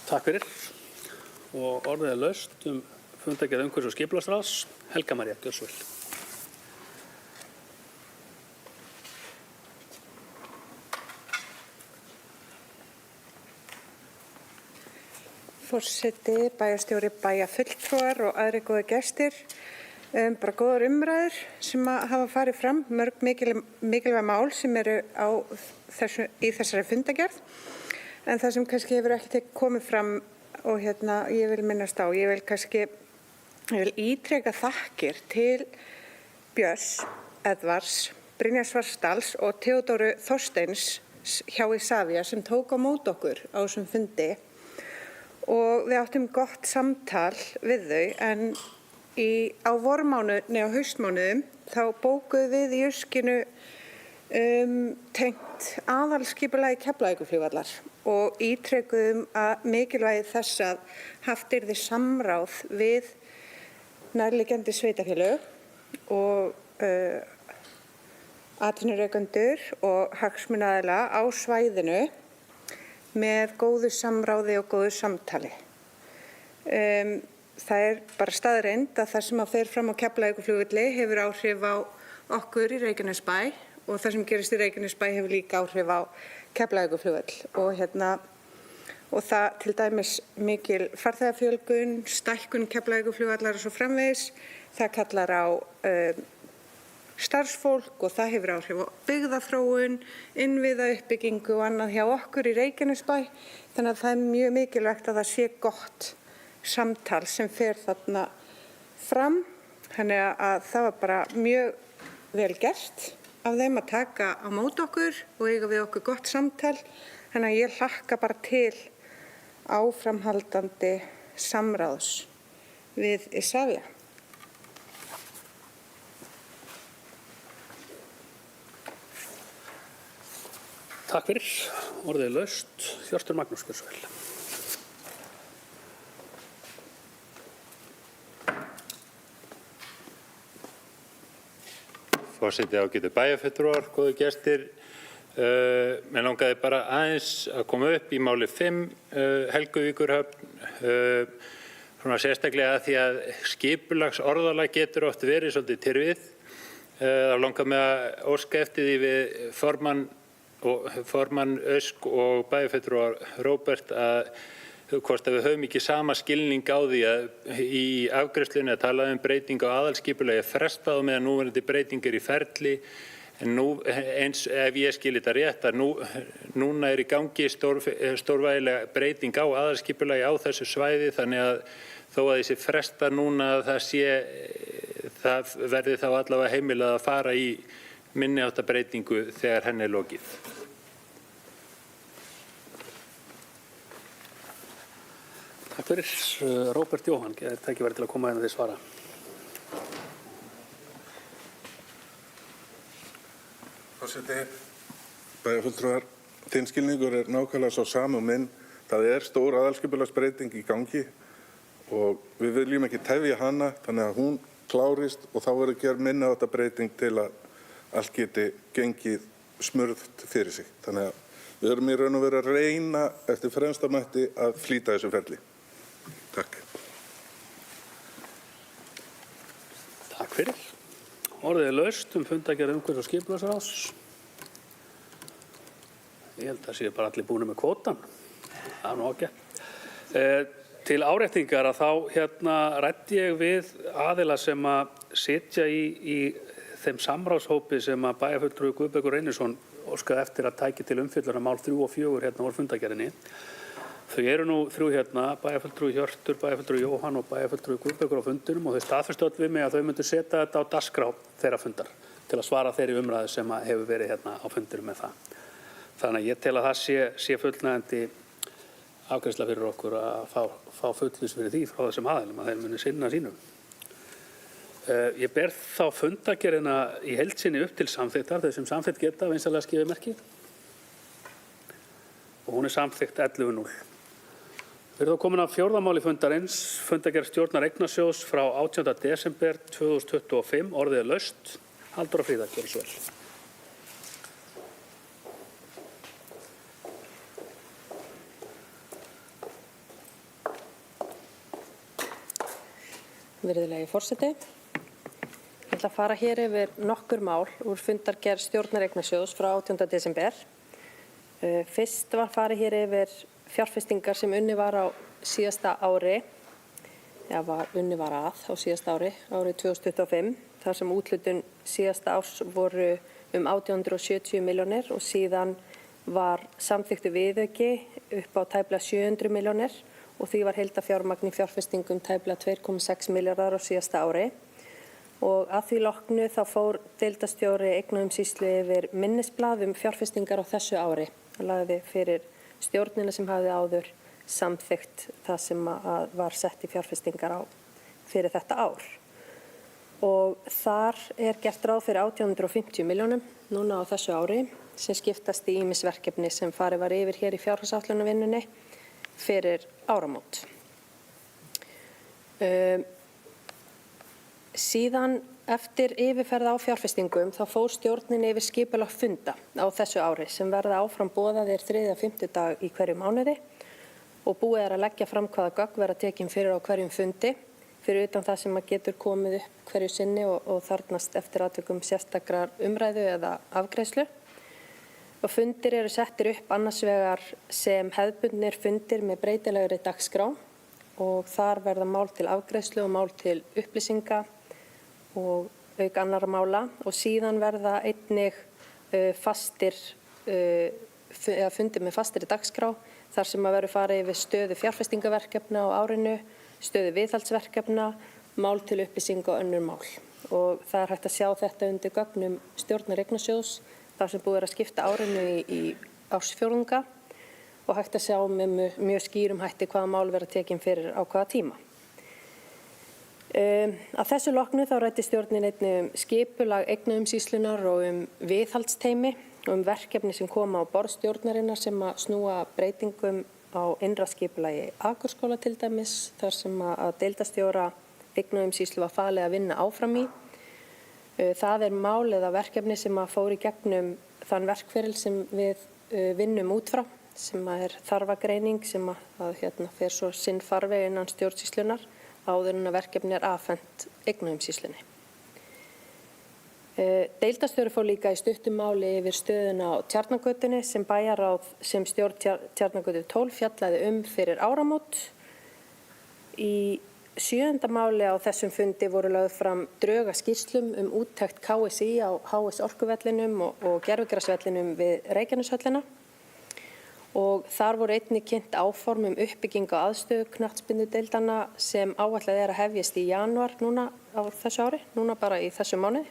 Takk fyrir. Og orðið er laust fundargerð umhverfis- og skipulagsráðs. Helga María, gjörðu svo vel. Forseti, bæjarstjóri, bæjarfulltrúar og aðrir góða gestir. Bara góðar umræður sem hafa farið fram, mörg mikilvæg mál sem eru í þessari fundargerð. En það sem kannski hefur ekki komið fram og ég vil minnast á, ég vil ítreka þakkir til Björns, Edvards, Brynjars Svartsdals og Theodóru Þorsteins hjá Isavia sem tók á móti okkur á þessum fundi. Og við áttum gott samtal við þau en á haustmánuðum þá bókuðum við í Jurskinu tengt aðalskipulagi Keflavíkurflugvallar og ítrekuðum að mikilvægi þess að haft yrði samráð við nærliggjandi sveitarfélög og atvinnurekendur og hagsmunaaðila á svæðinu með góðu samráði og góðu samtali. Það bara staðreynd að það sem fer fram á Keflavíkurflugvelli hefur áhrif á okkur í Reykjanesbæ og það sem gerist í Reykjanesbæ hefur líka áhrif á Keflavíkurflugvöll og það til dæmis mikil farþegafjölgun, stækkun Keflavíkurflugvallar og svo framvegis. Það kallar á starfsfólk og það hefur áhrif á byggðaþróun, innviðauppbyggingu og annað hjá okkur í Reykjanesbæ. Þannig að það er mjög mikilvægt að það sé gott samtal sem fer þarna fram. Þannig að það var bara mjög vel gert af þeim að taka á móti okkur og eiga við okkur gott samtal. Þannig að ég hlakka bara til áframhaldandi samráðs við Isavia. Takk fyrir. Orðið laust. Hjörtur Magnús, gjörðu svo vel. Forseti, ágætu bæjarfulltrúar, góðu gestir. Mér langaði bara aðeins að koma upp í máli 5 Helguvíkurhöfn, svona sérstaklega því að skipulagsorðalag getur oft verið svolítið tyrfið. Það langar mig að óska eftir því við formann Ösk og bæjarfulltrúar Róbert að hvort að við höfum ekki sama skilning á því að í afgreiðslunni að tala breyting á aðalskipulagi frestað og meðan núverandi breytingar í ferli. En nú, eins ef ég skil þetta rétt, að núna í gangi stórvægilega breyting á aðalskipulagi á þessu svæði, þannig að þó að þessi fresta núna það verði þá allavega heimilað að fara í minni háttar breytingu þegar henni er lokið. Takk fyrir. Róbert Jóhann, tækifæri til að koma inn og þið svara. Forseti, bæjarfulltrúar, þinn skilningur er nákvæmlega svo sami og minn. Það er stór aðalskipulagsbreyting í gangi og við viljum ekki tefja hana þannig að hún klárist og þá verður gerð minni háttar breyting til að allt geti gengið smurðt fyrir sig. Þannig að við erum í raun og veru að reyna eftir fremsta mætti að flýta þessu ferli. Takk. Takk fyrir. Orðið laust fundargerð umhverfis- og skipulagsráðs. Ég held að séu bara allir búin með kvótan. Það er nú ágætt. Til áréttingar að þá ræddi ég við aðila sem að sitja í þeim samráðshópi sem að bæjarfulltrúi Guðbergur Reynisson óskaði eftir að tæki til umfjöllunar mál 3 og 4 úr fundargerðinni. Þau eru nú 3 bæjarfulltrúi Hjörtur, bæjarfulltrúi Jóhann og bæjarfulltrúi Guðbergur á fundinum og þau staðfestu öll við mig að þau myndu setja þetta á dagskrá þeirra fundar til að svara þeirri umræðu sem hefur verið á fundinum með það. Þannig að ég tel að það sé fullnægjandi afgreiðsla fyrir okkur að fá fullvís fyrir því frá þessum aðilum að þeir muni sinna sínum. Ég ber þá fundargerðina í heild sinni upp til samþykktar, þau sem samþykkt geta vinsamlega skifið merki. Og hún er samþykkt 11-0. Við erum þá komin að 4. máli fundarins, fundargerð stjórnar Eignasjóðs frá 18. desember 2025, orðið er laust. Halldóra Fríða, gjörðu svo vel. Virðulegi forseti. Ég ætla að fara hér yfir nokkur mál úr fundargerð stjórnar Eignasjóðs frá 18. desember. Fyrst var farið hér yfir fjárfestingar sem unnið var á síðasta ári, unnið var á síðasta ári, árið 2025, þar sem úthlutun síðasta árs voru 1870 milljónir og síðan var samþykktur viðauki upp á tæplega 700 milljónir og því var heildarfjármagn í fjárfestingum tæplega 2,6 milljarðar á síðasta ári. Og að því loknu þá fór deildarstjóri eignaumsýslu yfir minnisblað fjárfestingar á þessu ári. Það lagði fyrir stjórnina sem hafði áður samþykkt það sem var sett í fjárfestingar á fyrir þetta ár. Og þar er gert ráð fyrir 1850 milljónum núna á þessu ári sem skiptast í ýmis verkefni sem farið var yfir hér í fjárhagsáætlunarvinnunni fyrir áramót. Síðan eftir yfirferð á fjárfestingum þá fór stjórnin yfir skipulag funda á þessu ári sem verða áfram boðaðir 3. og 5. dag í hverju mánuði og búið er að leggja fram hvaða gögn verða tekin fyrir á hverjum fundi fyrir utan það sem getur komið upp hverju sinni og þarfnast eftir atvikum sérstakrar umræðu eða afgreiðslu. Og fundir eru settir upp annars vegar sem hefðbundnir fundir með breytilegri dagskrá og þar verða mál til afgreiðslu og mál til upplýsinga og auk annarra mála og síðan verða einnig fundir með fastri dagskrá þar sem verður farið yfir stöðu fjárfestingaverkefna á árinu, stöðu viðhaldsverkefna, mál til upplýsinga og önnur mál. og það er hægt að sjá þetta undir gögnum stjórnar Eignasjóðs þar sem búið er að skipta árinu í ársfjórðunga og hægt að sjá með mjög skýrum hætti hvaða mál verða tekin fyrir á hvaða tíma. Að þessu loknu þá ræddi stjórnin einnig skipulag eignaumsýslunar og viðhaldsteymi og verkefni sem koma á borð stjórnarinnar sem að snúa breytingum á innra skipulagi Akurskóla til dæmis, þar sem að deildarstjóra eignaumsýslu var falið að vinna áfram í. Það er mál eða verkefni sem að fór í gegnum þann verkferil sem við vinnum út frá, sem að þarfagreining sem að fer svo sinn farveg innan stjórnsýslunar áður en að verkefni afhent eignaumsýslunni. Deildarstjóri fór líka í stuttu máli yfir stöðuna á Tjarnargötunni sem bæjarráð sem stjórn Tjarnargötu 12 fjallaði fyrir áramót. Í 7. máli á þessum fundi voru lögð fram drög að skýrslum úttekt KSÍ á HS Orkuvellinum og gervigrasvellinum við Reykjaneshöllina. Og þar voru einnig kynnt áform uppbyggingu á aðstöðu knattspyrnudeildanna sem áætlað er að hefjast í janúar núna á þessu ári, núna bara í þessu mánuði.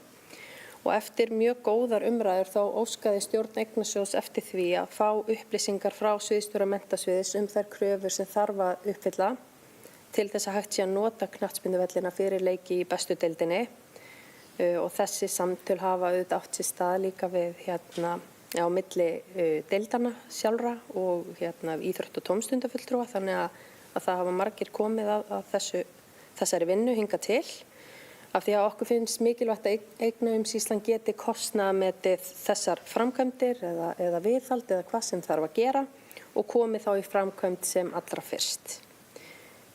Og eftir mjög góðar umræður þá óskaði stjórn Eignasjóðs eftir því að fá upplýsingar frá sviðsstjóra menntasviðs þær kröfur sem þarf að uppfylla til þess að hægt sé að nota knattspyrnuvellina fyrir leiki í bestu deildinni. Og þessi samtöl hafa auðvitað átt sér stað líka við á milli deildanna sjálfra og íþrótt- og tómstundafulltrúa, þannig að það hafa margir komið að þessari vinnu hingað til. Af því að okkur finnst mikilvægt að eignaumsýslan geti kostnaðarmetið þessar framkvæmdir eða viðhald eða hvað sem þarf að gera og komið þá í framkvæmd sem allra fyrst.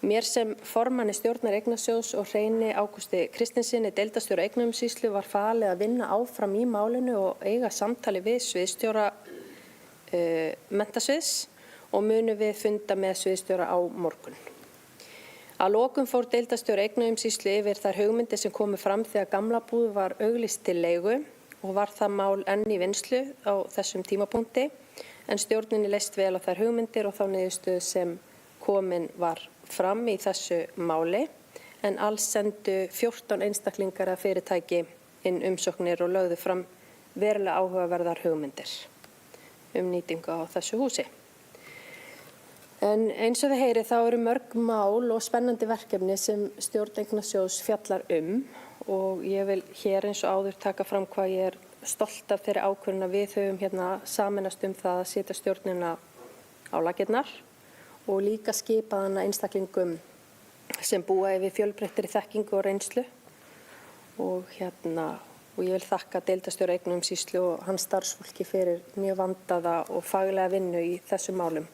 Mér sem formanni stjórnar Eignasjóðs og Hreini Ágústi Kristinssyni deildarstjóra eignaumsýslu var falið að vinna áfram í málinu og eiga samtali við sviðsstjóra menntasviðs og munum við funda með sviðsstjóra á morgun. Að lokum fór deildarstjóri eignaumsýslu yfir þær hugmyndir sem komu fram þegar gamla búð var auglýst til leigu og var það mál enn í vinnslu á þessum tímapunkti, en stjórninni leist vel á þær hugmyndir og þá niðurstöðu sem komin var fram í þessu máli, en alls sendu 14 einstaklingar að fyrirtæki inn umsóknir og lögðu fram verulega áhugaverðar hugmyndir nýtingu á þessu húsi. En eins og þið heyrið þá eru mörg mál og spennandi verkefni sem stjórn Eignasjóðs fjallar og ég vil hér eins og áður taka fram hvað ég stolt af þeirri ákvörðun að við höfum sameinast það að setja stjórnina á laggirnar og líka skipaðana einstaklingum sem búa yfir fjölbreyttri þekkingu og reynslu og ég vil þakka deildarstjóra eignaumsýslu og hans starfsfólki fyrir mjög vandaða og faglega vinnu í þessum málum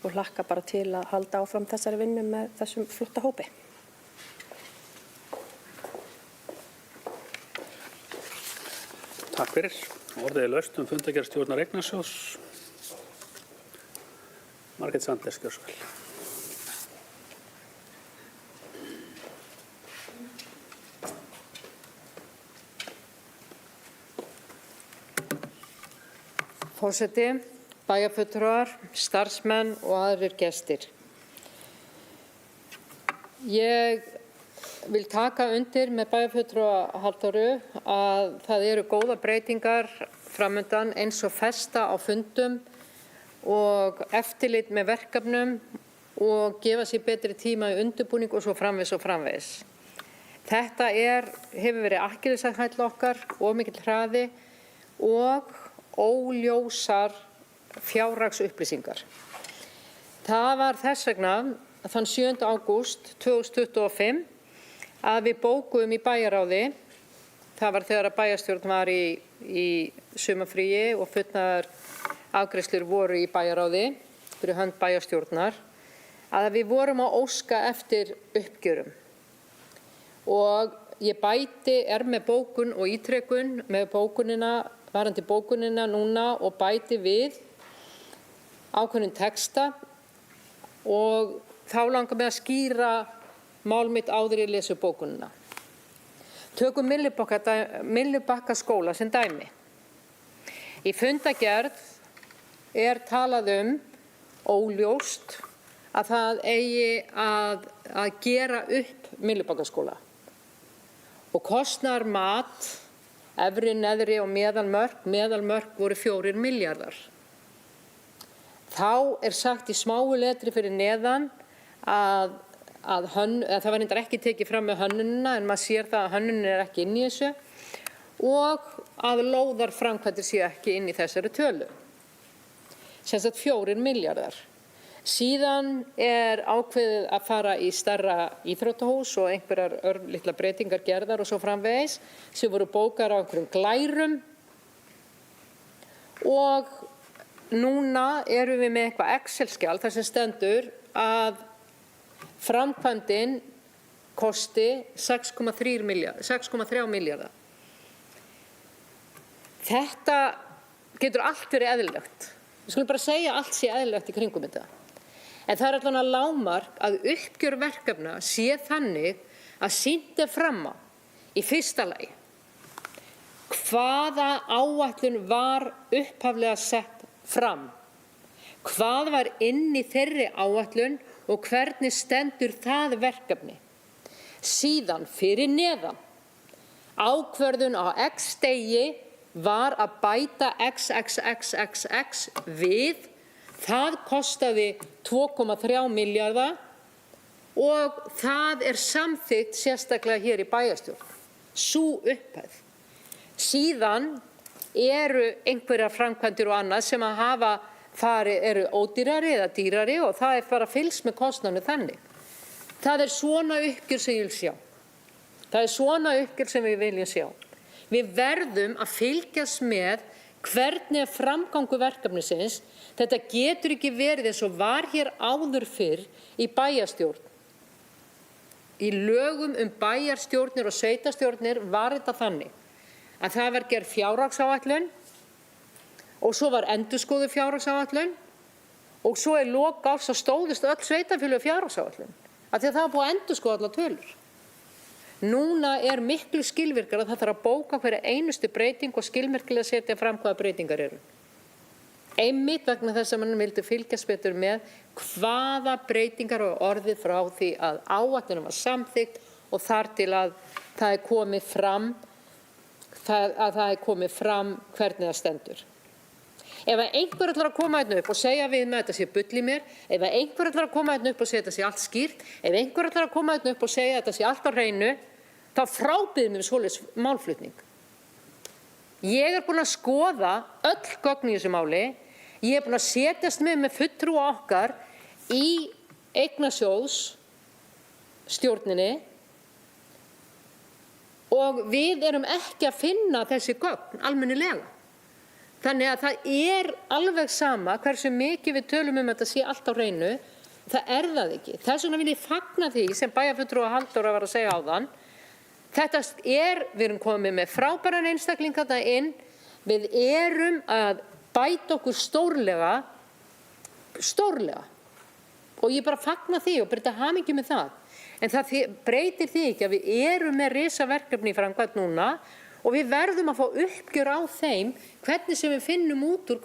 og hlakka bara til að halda áfram þessari vinnu með þessum flotta hópi. Takk fyrir. Orðið er laust fundargerð stjórnar Eignasjóðs. Margrét Sandnes, gjörðu svo vel. Forseti, bæjarfulltrúar, starfsmenn og aðrir gestir. Ég vil taka undir með bæjarfulltrúa Halldóru að það eru góðar breytingar framundan eins og festa á fundum og eftirlit með verkefnum og gefa sér betri tíma í undirbúning og svo framvegis. Þetta hefur verið akkilleshæll okkar og mikill hraði og óljósar fjárhagsupplýsingar. Það var þess vegna þann 7. ágúst 2025 að við bókuðum í bæjarráði, það var þegar að bæjarstjórn var í sumarfríi og fullnaðar afgreiðslur voru í bæjarráði fyrir hönd bæjarstjórnar, að við vorum að óska eftir uppgjörum. Og ég með bókun og ítrekun með bókunina, varandi bókunina núna og bæti við ákveðnum texta og þá langar mig að skýra mál mitt áður ég lesi bókunina. Tökum Myllubakkaskóla sem dæmi. Í fundargerð talað óljóst að það eigi að gera upp Myllubakkaskóla. og kostnaðarmat, efri, neðri og meðalmörk voru 4 milljarðar. Þá sagt í smáu letri fyrir neðan að það var reyndar ekki tekið fram með hönnunina, en maður sér það að hönnunin ekki inn í þessu, og að lóðarframkvæmdir séu ekki inn í þessari tölu. Sem sagt 4 milljarðar. Síðan ákveðið að fara í stærra íþróttahús og einhverjar örlitlar breytingar gerðar og svo framvegis sem voru bókar á einhverjum glærum. Og núna erum við með eitthvað Excel-skjal þar sem stendur að framkvæmdin kosti 6,3 milljarða. Þetta getur allt verið eðlilegt. Við skulum bara segja að allt sé eðlilegt í kringum þetta. En það allan að lágmark að uppgjör verkefna sé þannig að sýnt fram á í fyrsta lagi hvaða áætlun var upphaflega sett fram, hvað var inn í þeirri áætlun og hvernig stendur það verkefni. Síðan fyrir neðan ákvörðun á X degi var að bæta XXXXX við, það kostaði 2,3 milljarða og það samþykkt sérstaklega hér í bæjarstjórn, sú upphæð. Síðan eru einhverjar framkvæmdir og annað sem að hafa farið, eru ódýrari eða dýrari og það bara fylgst með kostnaðinu þannig. Það svona uppgjör sem ég vil sjá. Það svona uppgjör sem við viljum sjá. Við verðum að fylgjast með hvernig framgangu verkefnisins. Þetta getur ekki verið eins og var hér áður fyrr í bæjarstjórn. Í lögum bæjarstjórnir og sveitarstjórnir var þetta þannig að það var gerð fjárhagsáætlun og svo var endurskoðuð fjárhagsáætlun og svo í lok árs stóðust öll sveitarfélög fjárhagsáætlun af því að það var búið að endurskoða allar tölur. Núna miklu skilvirkara að það þarf að bóka hverja einustu breyting og skilmerkilega setja fram hvaða breytingar eru. Einmitt vegna þess að mann vildi fylgjast betur með hvaða breytingar og orðið frá því að áætlunum var samþykkt og þar til að það komið fram hvernig það stendur. Ef einhver ætlar að koma hérna upp og segja við með þetta sé bull í mér, ef einhver ætlar að koma hérna upp og segja þetta sé allt skýrt, ef einhver ætlar að koma hérna upp og segja þetta sé allt á hreinu, þá frábið mér svoleiðis málflutning. Ég búin að skoða öll gögn í þessu máli, ég búin að setjast með fulltrúa okkar í eignasjóðs stjórninni og við erum ekki að finna þessi gögn almennilega. Þannig að það alveg sama hversu mikið við tölum þetta sé allt á hreinu, það það ekki. Þess vegna vil ég fagna því sem bæjarfulltrúi Halldóra var að segja áðan. Þetta við erum komið með frábæran einstaklinga þetta inn, við erum að bæta okkur stórlega, og ég bara fagna því og breyta hamingju með það. En það breytir því ekki að við erum með risaverkefni í framkvæmd núna og við verðum að fá uppgjör á þeim hvernig sem við finnum út úr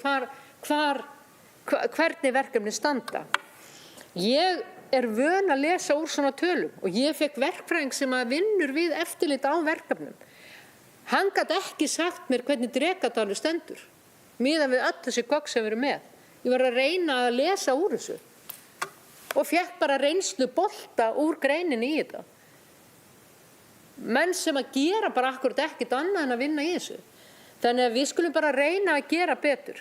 hvernig verkefni standa. Ég vön að lesa úr svona tölum og ég fekk verkfræðing sem að vinnur við eftirlit á verkefnum. Hann gat ekki sagt mér hvernig Drekadalur stendur, miðað við öll þessi gögn sem við erum með. Ég var að reyna að lesa úr þessu og fekk bara reynslu bolta úr greininni í þetta. Menn sem að gera bara akkurat ekkert annað en að vinna í þessu. Þannig að við skulum bara reyna að gera betur.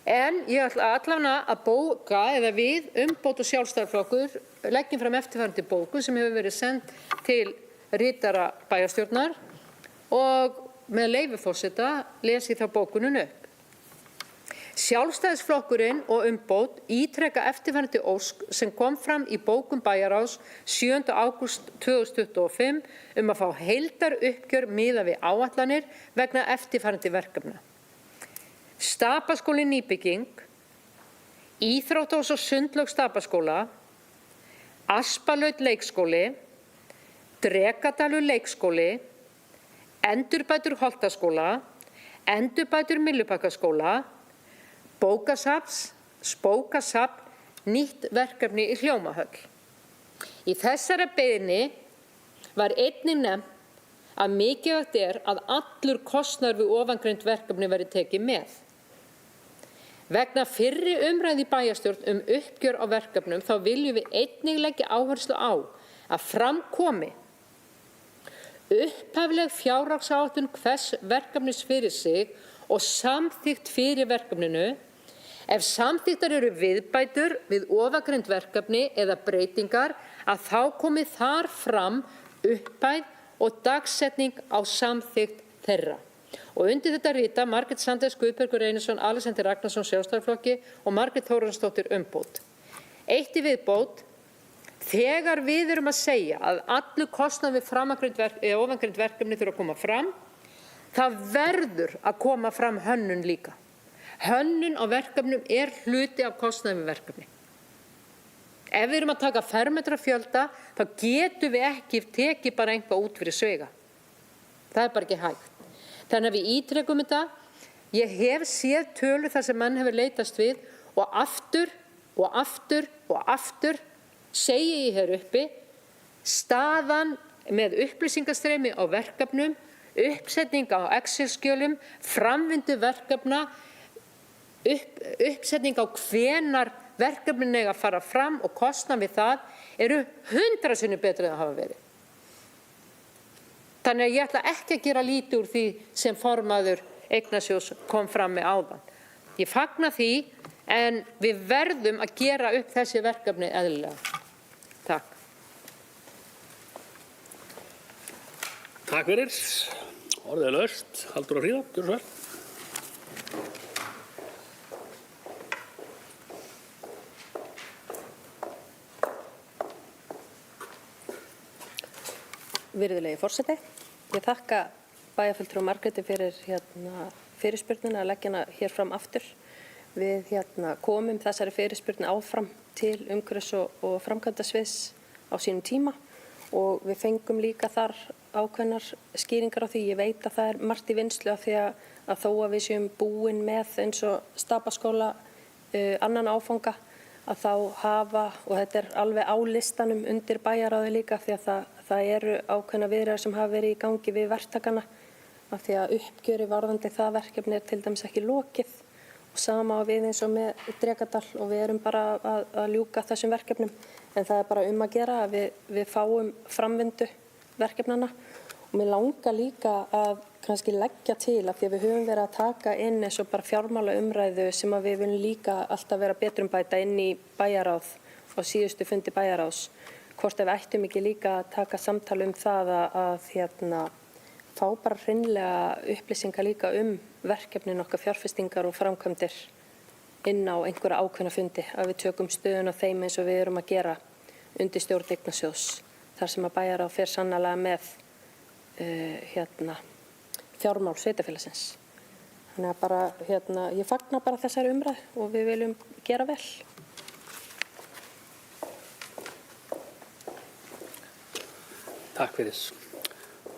En ég ætla allavega að bóka, eða við, Umbót og Sjálfstæðisflokkur, leggjum fram eftirfarandi bóku sem hefur verið send til ritara bæjarstjórnar og með leyfi forseta lesi þá bókunum upp. Sjálfstæðisflokkurinn og Umbót ítreka eftirfarandi ósk sem kom fram í bókum bæjarráðs 7. ágúst 2025 að fá heildaruppgjör miðað við áætlanir vegna eftirfarandi verkefna. Stapaskóli nýbygging, Íþróttahús og sundlaug Stapaskóla, Aspalaut leikskóli, Drekadalur leikskóli, endurbætur Holtaskóla, endurbætur Myllubakkaskóla, Spókasafn, nýtt verkefni í Hljómahöll. Í þessari beiðni var einnig nefnt að mikilvægt að allur kostnaður við ofangreind verkefni verði tekið með. Vegna fyrri umræðu í bæjarstjórn uppgjör á verkefnum þá viljum við einnig leggja áherslu á að fram komi upphafleg fjárhagsáætlun hvers verkefnis fyrir sig og samþykkt fyrir verkefninu. Ef samþykktar eru viðbætur við ofangreind verkefni eða breytingar að þá komi þar fram upphæð og dagsetning á samþykkt þeirra. Og undir þetta rita Margrét Sandnes, Guðbergur Einarsson, Alexander Ragnarsson, Sjálfstæðisflokki og Margrét Þórarinsdóttir umbót. Eitt í viðbót, þegar við erum að segja að allur kostnaður við ofangreind verkefni þurfa að koma fram, það verður að koma fram hönnun líka. Hönnun á verkefnum hluti af kostnaði við verkefni. Ef við erum að taka fermetrafjölda, þá getum við ekki tekið bara eitthvað út fyrir sviga. Það bara ekki hægt. Þannig að við ítrekum þetta. Ég hef séð tölu þar sem menn hefur leitast við og aftur og aftur og aftur segi ég hér uppi, staðan með upplýsingastreymi á verkefnum, uppsetning á Excel-skjölum, framvindu verkefna, uppsetning á hvenar verkefnin eiga að fara fram og kostnað við það eru 100 sinnum betri en það hafa verið. Þannig að ég ætla ekki að gera lítið úr því sem formaður Eignasjóðs kom fram með áðan. Ég fagna því en við verðum að gera upp þessi verkefni eðlilega. Takk. Takk fyrir. Orðið laust. Halldóra Fríða, gjörðu svo vel. Virðulegi forseti, ég þakka bæjarfulltrúa Margréti fyrir fyrirspurnina að leggja hana hér fram aftur. Við komum þessari fyrirspurn áfram til umhverfis- og framkvæmdasviðs á sínum tíma og við fengum líka þar ákveðnar skýringar á því. Ég veit að það margt í vinnslu af því að þó að við séum búin með eins og Stapaskóla annan áfanga að þá hafa, og þetta alveg á listanum undir bæjarráði líka því að það eru ákveðna viðræður sem hafa verið í gangi við verktakana af því að uppgjöri varðandi það verkefni til dæmis ekki lokið og sama á við eins og með Drekadal og við erum bara að ljúka þessum verkefnum en það bara að gera að við fáum framvindu verkefnana og mér langar líka að kannski leggja til að því að við höfum verið að taka inn eins og bara fjármála umræðu sem að við viljum líka alltaf vera betrumbæta inn í bæjarráð á síðustu fundi bæjarráðs. Hvort ef við ættum ekki líka að taka samtal það að fá bara hreinlega upplýsingar líka verkefnin okkar fjárfestingar og framkvæmdir inn á einhverja ákveðna fundi að við tökum stöðun á þeim eins og við erum að gera undir stjórn Eignasjóðs þar sem að bæjarráð fer sannarlega með fjármál sveitarfélagsins. Þannig að bara ég fagna bara þessari umræðu og við viljum gera vel. Takk fyrir.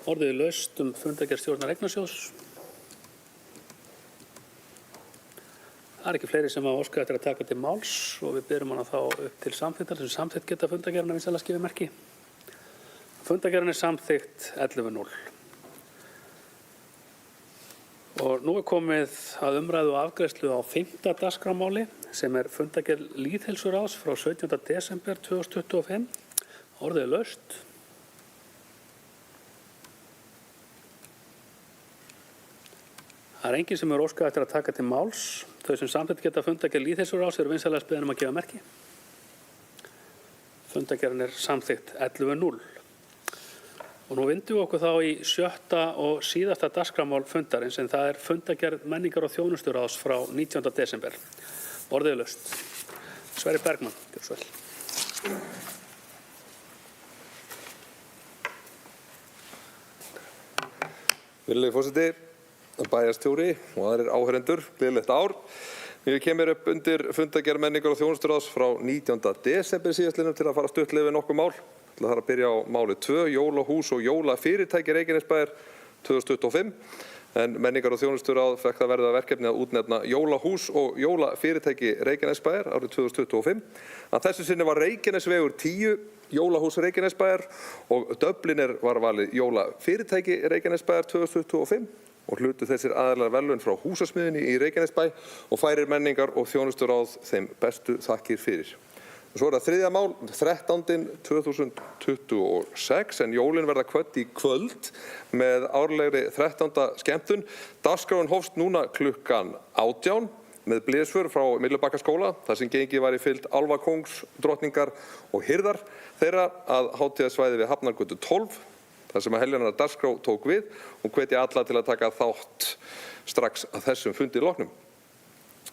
Orðið laust fundargerð stjórnar Eignasjóðs. Það ekki fleiri sem hafa óskað eftir að taka til máls og við berum hana þá upp til samþykktar sem samþykkt geta fundargerðina vinsamlega skifið merki. Fundargerðin samþykkt 11:0. Og nú komið að umræðu og afgreiðslu á 5. dagskrármáli sem fundargerð lýðheilsuráðs frá 17. desember 2025. Orðið laust. Það enginn sem óskað eftir að taka til máls. Þau sem samþykkt geta fundargerð lýðheilsuráðs eru vinsamlega beðin að gefa merki. Fundargerðin samþykkt 11:0. Og nú vindum við okkur þá í 7. og síðasta dagskrármál fundarins en það fundargerð menningar- og þjónusturáðs frá 19. desember. Orðið laust. Sverrir Bergmann, gjörðu svo vel. Virðulegi forseti, bæjarstjóri og aðrir áheyrendur, gleðilegt ár. Ég kemur upp undir fundargerð menningar- og þjónusturáðs frá 19. desember síðastliðnum til að fara stuttlega við nokkuð mál. Það er að byrja á máli 2, jólahús og jólafyrirtæki Reykjanesbæjar 2025 en menningar- og þjónusturáð fékk það verða verkefni að útnefna jólahús og jólafyrirtæki Reykjanesbæjar árið 2025. Að þessu sinni var Reykjanesvegur 10 jólahús Reykjanesbæjar og Dubliner var valið jólafyrirtæki Reykjanesbæjar 2025 og hlutu þessir aðilar verðlaun frá húsasmiðjunni í Reykjanesbæ og færir menningar- og þjónusturáð þeim bestu þakkir fyrir. Svo það þriðja mál, 13.2026, en jólin verða kvödd í kvöld með árlegri 13. skemmtun. Dagskráin hófst núna klukkan 18 með blésför frá Myllubakkaskóla, þar sem gengið var í fylgd álfakóngs, drottningar og hirðar þeirra að hátíðarsvæði við Hafnargötu 12, þar sem að heljarinnar dagskrá tók við og hvetja alla til að taka þátt strax að þessum fundi loknum.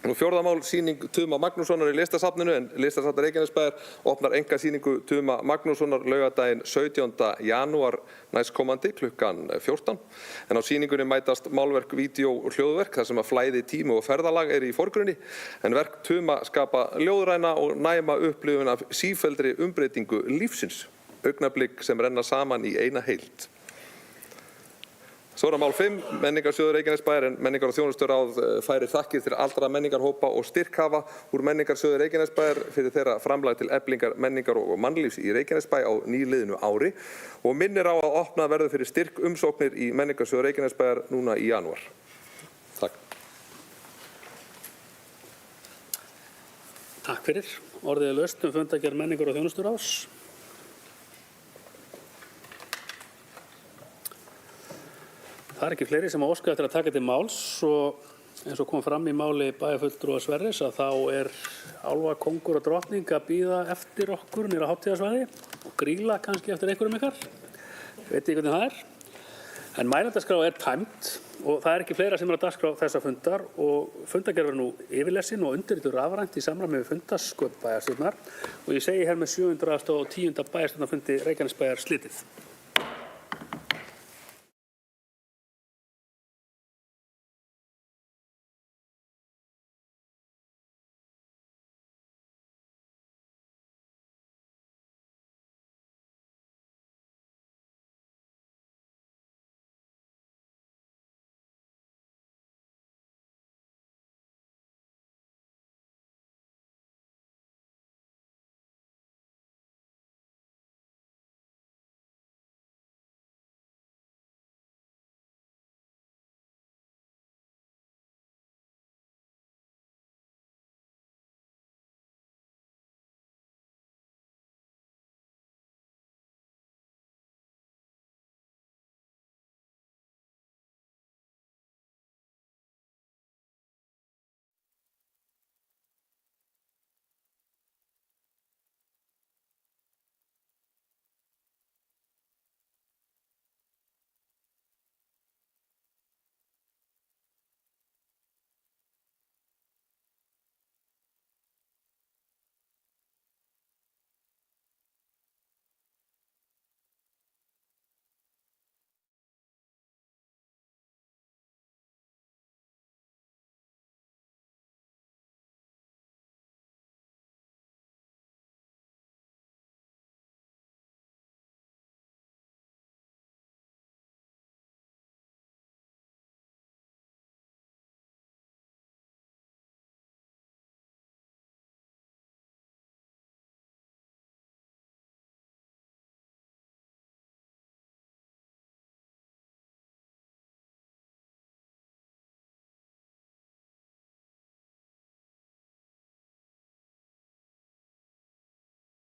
Nú fjórða mál, sýning Tuma Magnússonar í Listasafninu, en Listasafn Reykjanesbæjar opnar einkasýningu Tuma Magnússonar laugardaginn 17. janúar næstkomandi klukkan 14. En á sýningunni mætast málverk, vídeó og hljóðverk þar sem að flæði, tími og ferðalag er í forgrunni, en verk Tuma skapa ljóðræna og næma upplifun af sífelldri umbreytingu lífsins, augnablik sem renna saman í eina heild. Svo er það mál 5, menningarsjóður Reykjanesbæjar, en menningar- og þjónusturáð færir þakkir til allra menningarhópa og styrkhafa úr menningarsjóður Reykjanesbæjar fyrir þeirra framlag til eflingar menningar og mannlífs í Reykjanesbæ á nýliðnu ári og minnir á að opnað verður fyrir styrk umsóknir í menningarsjóður Reykjanesbæjar núna í janúar. Takk. Takk fyrir. Orðið er laust fundargerð menningar- og þjónusturáðs. Það er ekki fleiri sem óska eftir að taka til máls og eins og kom fram í máli bæjarfulltrúa Sverris að þá er álfakóngur og drottning að bíða eftir okkur niður á hátíðarsvæði og gríla kannski eftir einhverjum ykkar. Ég veit ekki hvernig það er. En mælendaskrá er tæmd og það er ekki fleira sem er að dagskrá þessa fundar og fundargerð verður nú yfirlesin og undirrituð rafrænt í samræmi við fundarsköp bæjarstjórnar og ég segi hér með 710. bæjarstjórnarfundi Reykjanesbæjar slitið.